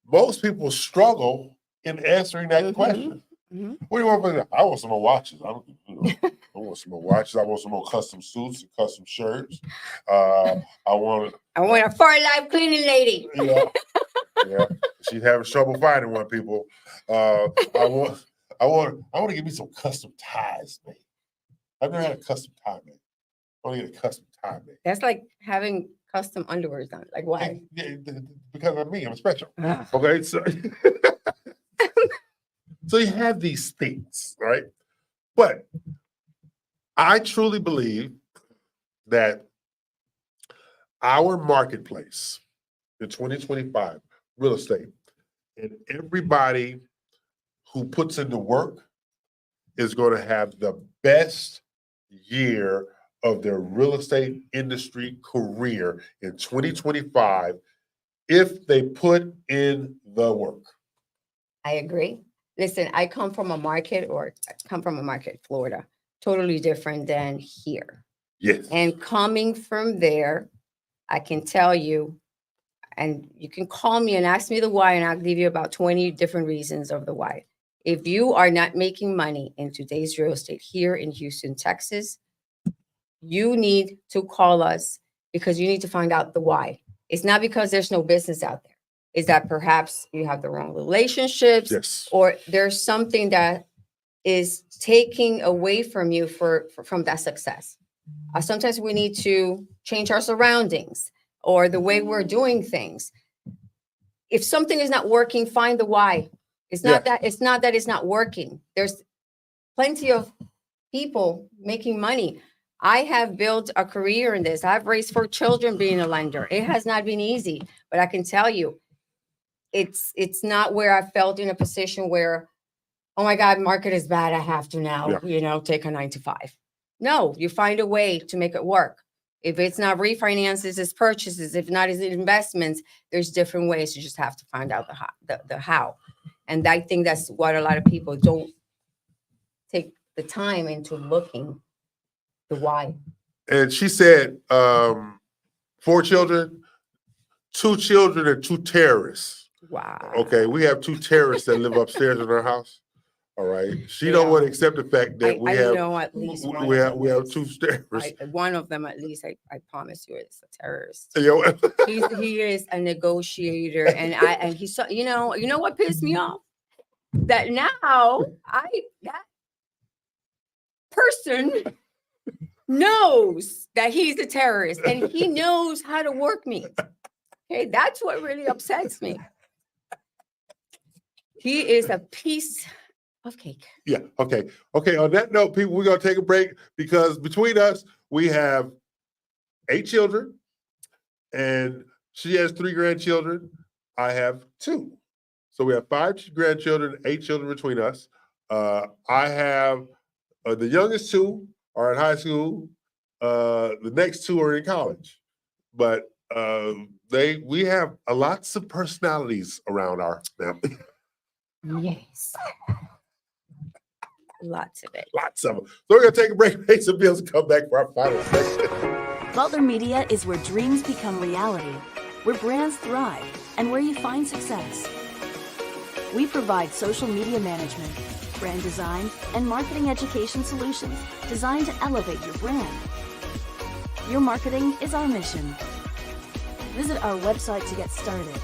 C: Most people struggle in answering that question.
A: Mhm.
C: What do you want? I want some more watches. I want some more watches. I want some more custom suits and custom shirts. I want
A: a far-life cleaning lady.
C: yeah. She's having trouble finding one. People. I want to give me some custom ties made. I've never had a custom tie made. I want to get a custom tie made.
A: That's like having custom underwear done. Like why?
C: Yeah, because of me, I'm special.
A: Ugh.
C: Okay, so so you have these things, right? But I truly believe that our marketplace in 2025, real estate, and everybody who puts in the work is going to have the best year of their real estate industry career in 2025 if they put in the work.
A: I agree. Listen, I come from a market, Florida, totally different than here.
C: Yes.
A: And coming from there, I can tell you, and you can call me and ask me the why, and I'll give you about 20 different reasons of the why. If you are not making money in today's real estate here in Houston, Texas, you need to call us because you need to find out the why. It's not because there's no business out there. Is that perhaps you have the wrong relationships,
C: Yes.
A: or there's something that is taking away from you from that success. Sometimes we need to change our surroundings or the way we're doing things. If something is not working, find the why. It's not that it's not working. There's plenty of people making money. I have built a career in this. I've raised 4 children being a lender. It has not been easy, but I can tell you, it's not where I felt in a position where, oh my God, market is bad. I have to now, take a 9-to-5. No, you find a way to make it work. If it's not refinances, it's purchases. If not, it's investments. There's different ways. You just have to find out the how. And I think that's what a lot of people don't take the time into looking the why.
C: And she said 4 children, 2 children and 2 terrorists.
A: Wow.
C: Okay, we have 2 terrorists that live upstairs in our house. All right. She don't want to accept the fact that
A: I know at least one
C: we
A: of them
C: have
A: is.
C: 2 terrorists.
A: One of them, at least, I promise you, is a terrorist.
C: You know?
A: He is a negotiator, and he's so, you know what pissed me off? That now that person knows that he's a terrorist and he knows how to work me. Okay, that's what really upsets me. He is a piece of cake.
C: Yeah. Okay. Okay. On that note, people, we're gonna take a break because between us, we have 8 children, and she has 3 grandchildren. I have 2, so we have 5 grandchildren, 8 children between us. I have the youngest 2 are in high school. The next 2 are in college, but we have lots of personalities around our family.
A: Yes. Lots of it.
C: Lots of them. So we're going to take a break, pay some bills, and come back for our final section.
I: Butler Media is where dreams become reality, where brands thrive, and where you find success. We provide social media management, brand design, and marketing education solutions designed to elevate your brand. Your marketing is our mission. Visit our website to get started.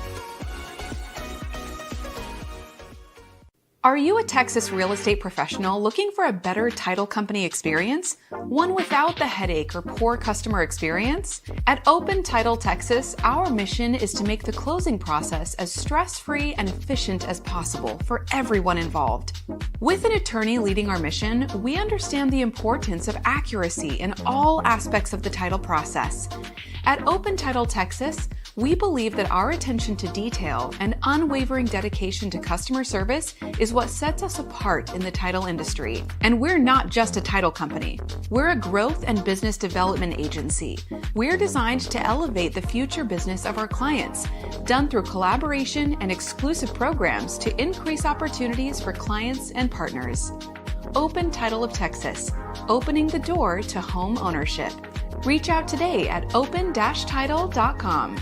E: Are you a Texas real estate professional looking for a better title company experience? One without the headache or poor customer experience? At Open Title Texas, our mission is to make the closing process as stress-free and efficient as possible for everyone involved. With an attorney leading our mission, we understand the importance of accuracy in all aspects of the title process. At Open Title Texas, we believe that our attention to detail and unwavering dedication to customer service is what sets us apart in the title industry. And we're not just a title company. We're a growth and business development agency. We're designed to elevate the future business of our clients, done through collaboration and exclusive programs to increase opportunities for clients and partners. Open Title of Texas, opening the door to home ownership. Reach out today at open-title.com.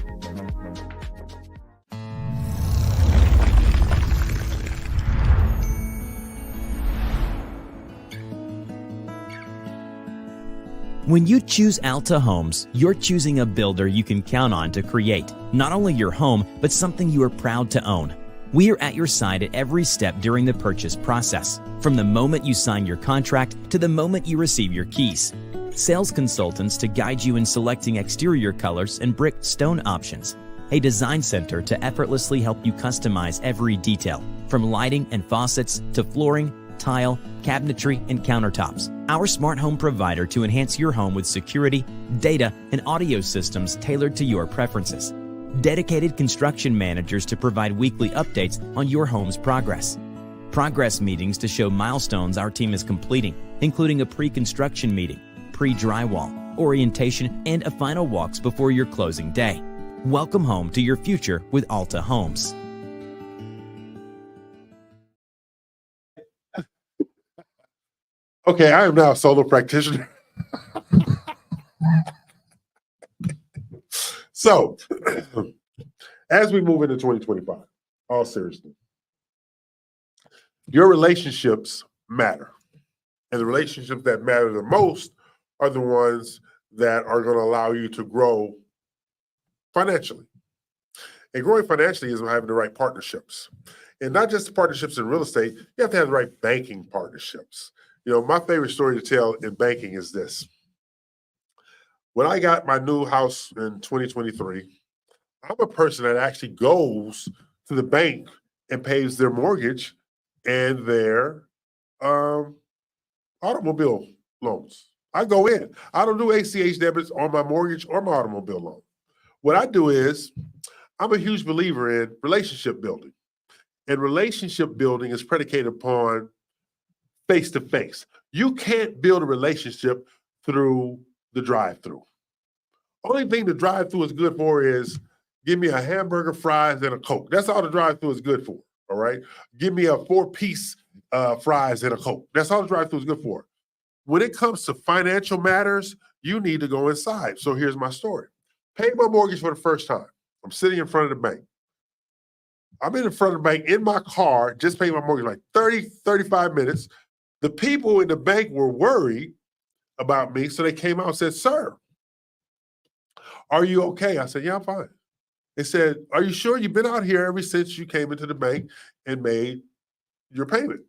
G: When you choose Alta Homes, you're choosing a builder you can count on to create not only your home, but something you are proud to own. We are at your side at every step during the purchase process, from the moment you sign your contract to the moment you receive your keys. Sales consultants to guide you in selecting exterior colors and brick stone options. A design center to effortlessly help you customize every detail, from lighting and faucets to flooring, tile, cabinetry, and countertops. Our smart home provider to enhance your home with security, data, and audio systems tailored to your preferences. Dedicated construction managers to provide weekly updates on your home's progress. Progress meetings to show milestones our team is completing, including a pre-construction meeting, pre-drywall, orientation, and a final walks before your closing day. Welcome home to your future with Alta Homes.
C: Okay, I am now a solo practitioner. So, as we move into 2025, all seriousness, your relationships matter. And the relationships that matter the most are the ones that are going to allow you to grow financially. And growing financially is having the right partnerships. And not just the partnerships in real estate, you have to have the right banking partnerships. You know, my favorite story to tell in banking is this. When I got my new house in 2023, I'm a person that actually goes to the bank and pays their mortgage and their automobile loans. I go in. I don't do ACH debits on my mortgage or my automobile loan. What I do is I'm a huge believer in relationship building. And relationship building is predicated upon face-to-face. You can't build a relationship through the drive-through. Only thing the drive-through is good for is give me a hamburger, fries, and a Coke. That's all the drive-through is good for, all right? Give me a 4-piece fries and a Coke. That's all the drive-through is good for. When it comes to financial matters, you need to go inside. So here's my story. Paid my mortgage for the first time. I'm sitting in front of the bank. I'm in front of the bank in my car, just paid my mortgage like 30, 35 minutes. The people in the bank were worried about me, so they came out and said, "Sir, are you okay?" I said, "Yeah, I'm fine." They said, "Are you sure you've been out here ever since you came into the bank and made your payment?"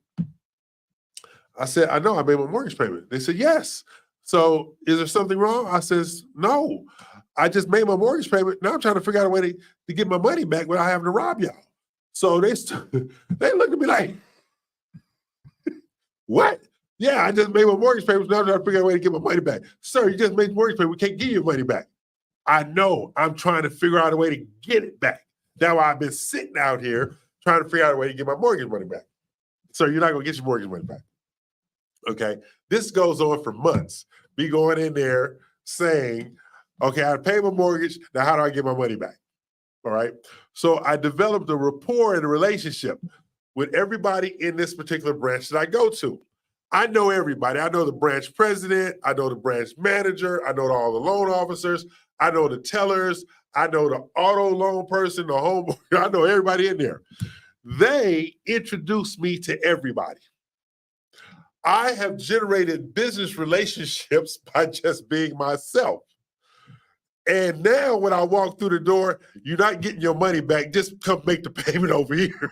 C: I said, "I know, I made my mortgage payment." They said, "Yes." "So is there something wrong?" I says, "No, I just made my mortgage payment. Now I'm trying to figure out a way to get my money back without having to rob y'all." So they looked at me like, "What?" "Yeah, I just made my mortgage payment. Now I'm trying to figure out a way to get my money back." "Sir, you just made the mortgage payment. We can't give you your money back." "I know. I'm trying to figure out a way to get it back. That's why I've been sitting out here trying to figure out a way to get my mortgage money back." "Sir, you're not going to get your mortgage money back." Okay. This goes on for months. Me going in there saying, "Okay, I paid my mortgage. Now, how do I get my money back?" All right. So I developed a rapport and a relationship with everybody in this particular branch that I go to. I know everybody. I know the branch president. I know the branch manager. I know all the loan officers. I know the tellers. I know the auto loan person, the home. I know everybody in there. They introduced me to everybody. I have generated business relationships by just being myself. And now when I walk through the door, you're not getting your money back. Just come make the payment over here.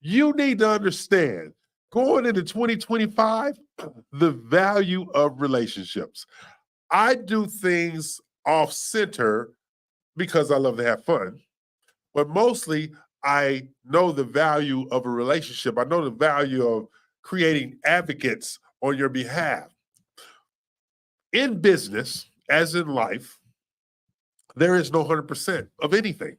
C: You need to understand, going into 2025, the value of relationships. I do things off center because I love to have fun, but mostly I know the value of a relationship. I know the value of creating advocates on your behalf. In business, as in life, there is no 100% of anything.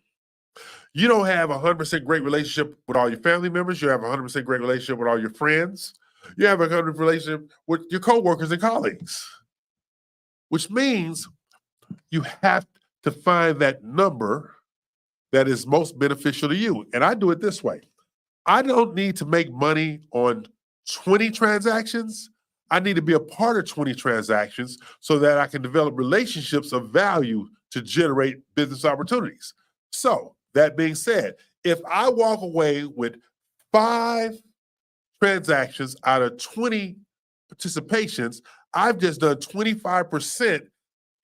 C: You don't have a 100% great relationship with all your family members. You have a 100% great relationship with all your friends. You have a 100% relationship with your coworkers and colleagues, which means you have to find that number that is most beneficial to you. And I do it this way. I don't need to make money on 20 transactions. I need to be a part of 20 transactions so that I can develop relationships of value to generate business opportunities. So that being said, if I walk away with 5 transactions out of 20 participations, I've just done 25%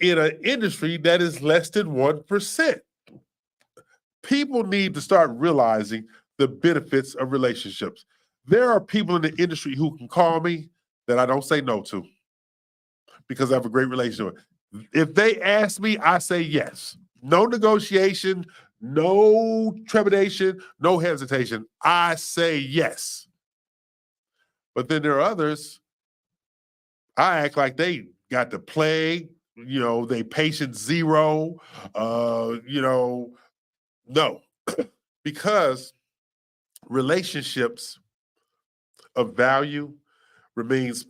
C: in an industry that is less than 1%. People need to start realizing the benefits of relationships. There are people in the industry who can call me that I don't say no to because I have a great relationship. If they ask me, I say yes. No negotiation, no trepidation, no hesitation. I say yes. But then there are others, I act like they got the plague, they patient zero, no. Because relationships of value remains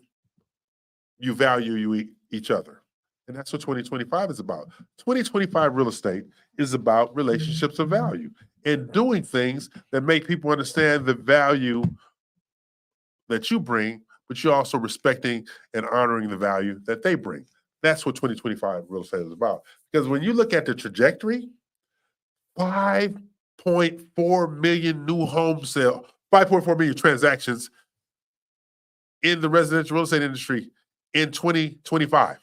C: you value each other. And that's what 2025 is about. 2025 real estate is about relationships of value and doing things that make people understand the value that you bring, but you're also respecting and honoring the value that they bring. That's what 2025 real estate is about. Because when you look at the trajectory, 5.4 million new home sales, 5.4 million transactions in the residential real estate industry in 2025.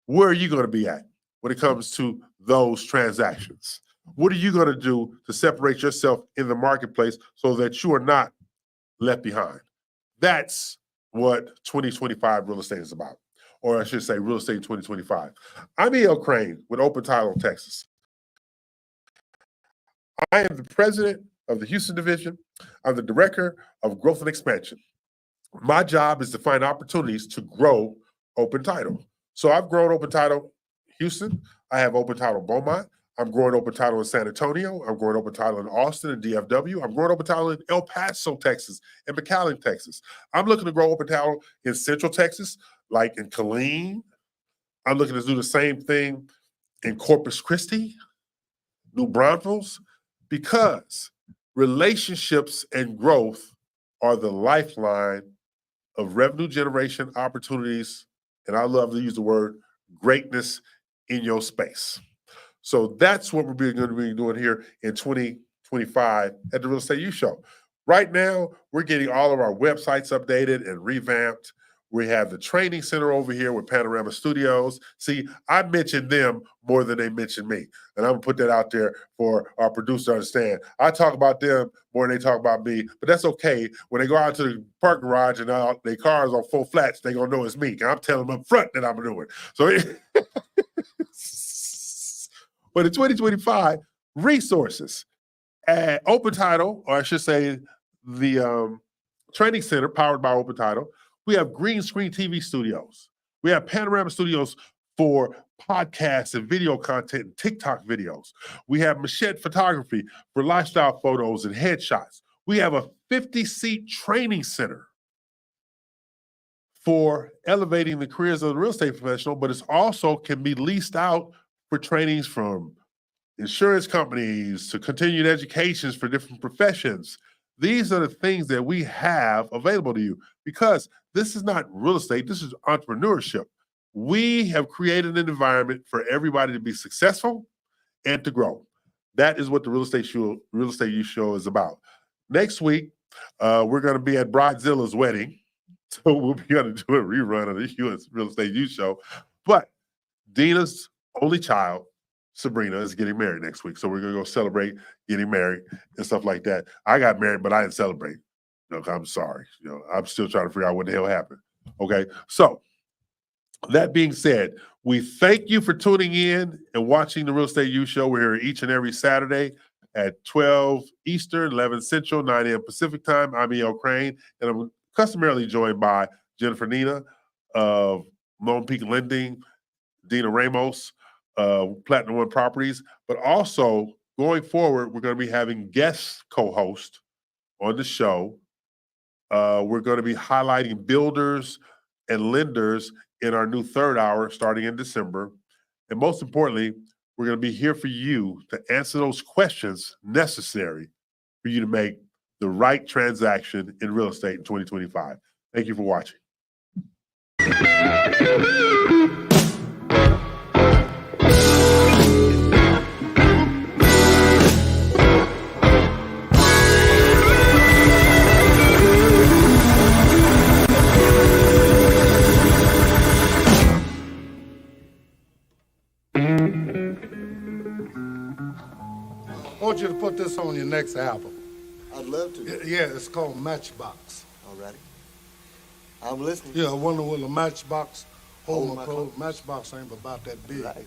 C: Where are you going to be at when it comes to those transactions? What are you going to do to separate yourself in the marketplace so that you are not left behind? That's what 2025 real estate is about, or I should say real estate in 2025. I'm E.L. Crane with Open Title Texas. I am the president of the Houston division. I'm the director of growth and expansion. My job is to find opportunities to grow Open Title. So I've grown Open Title Houston. I have Open Title Beaumont. I'm growing Open Title in San Antonio. I'm growing Open Title in Austin and DFW. I'm growing Open Title in El Paso, Texas, and McAllen, Texas. I'm looking to grow Open Title in Central Texas, like in Killeen. I'm looking to do the same thing in Corpus Christi, New Braunfels, because relationships and growth are the lifeline of revenue generation opportunities, and I love to use the word greatness in your space. So that's what we're going to be doing here in 2025 at the Real Estate U Show. Right now, we're getting all of our websites updated and revamped. We have the training center over here with Panorama Studios. See, I mention them more than they mention me. And I'm going to put that out there for our producer to understand. I talk about them more than they talk about me, but that's okay. When they go out to the parking garage and their cars on full flats, they're going to know it's me. I'm telling them up front that I'm doing. So, but in 2025, resources at Open Title, or I should say the training center powered by Open Title. We have green screen TV studios. We have Panorama Studios for podcasts and video content and TikTok videos. We have Machette Photography for lifestyle photos and headshots. We have a 50-seat training center for elevating the careers of the real estate professional, but it also can be leased out for trainings from insurance companies to continued educations for different professions. These are the things that we have available to you because this is not real estate, this is entrepreneurship. We have created an environment for everybody to be successful and to grow. That is what the Real Estate U Show is about. Next week, we're going to be at Bridezilla's wedding. So we'll be going to do a rerun of the U.S. Real Estate U Show. But Dina's only child, Sabrina, is getting married next week. So we're going to go celebrate getting married and stuff like that. I got married, but I didn't celebrate. I'm sorry. I'm still trying to figure out what the hell happened. Okay. So that being said, we thank you for tuning in and watching the Real Estate U Show. We're here each and every Saturday at 12 Eastern, 11 Central, 9 a.m. Pacific time. I'm E.L. Crane, and I'm customarily joined by Jennifer Nina of Lone Peak Lending, Dina Ramos, Platinum One Properties, but also going forward, we're going to be having guest co-hosts on the show. We're going to be highlighting builders and lenders in our new third hour starting in December. And most importantly, we're going to be here for you to answer those questions necessary for you to make the right transaction in real estate in 2025. Thank you for watching.
J: next album.
K: I'd love to.
J: Yeah, it's called Matchbox.
K: Alrighty. I'm listening.
J: Yeah, I wonder will a matchbox hold
K: Hold
J: my
K: my
J: clothes. Matchbox ain't about that big.
K: Right.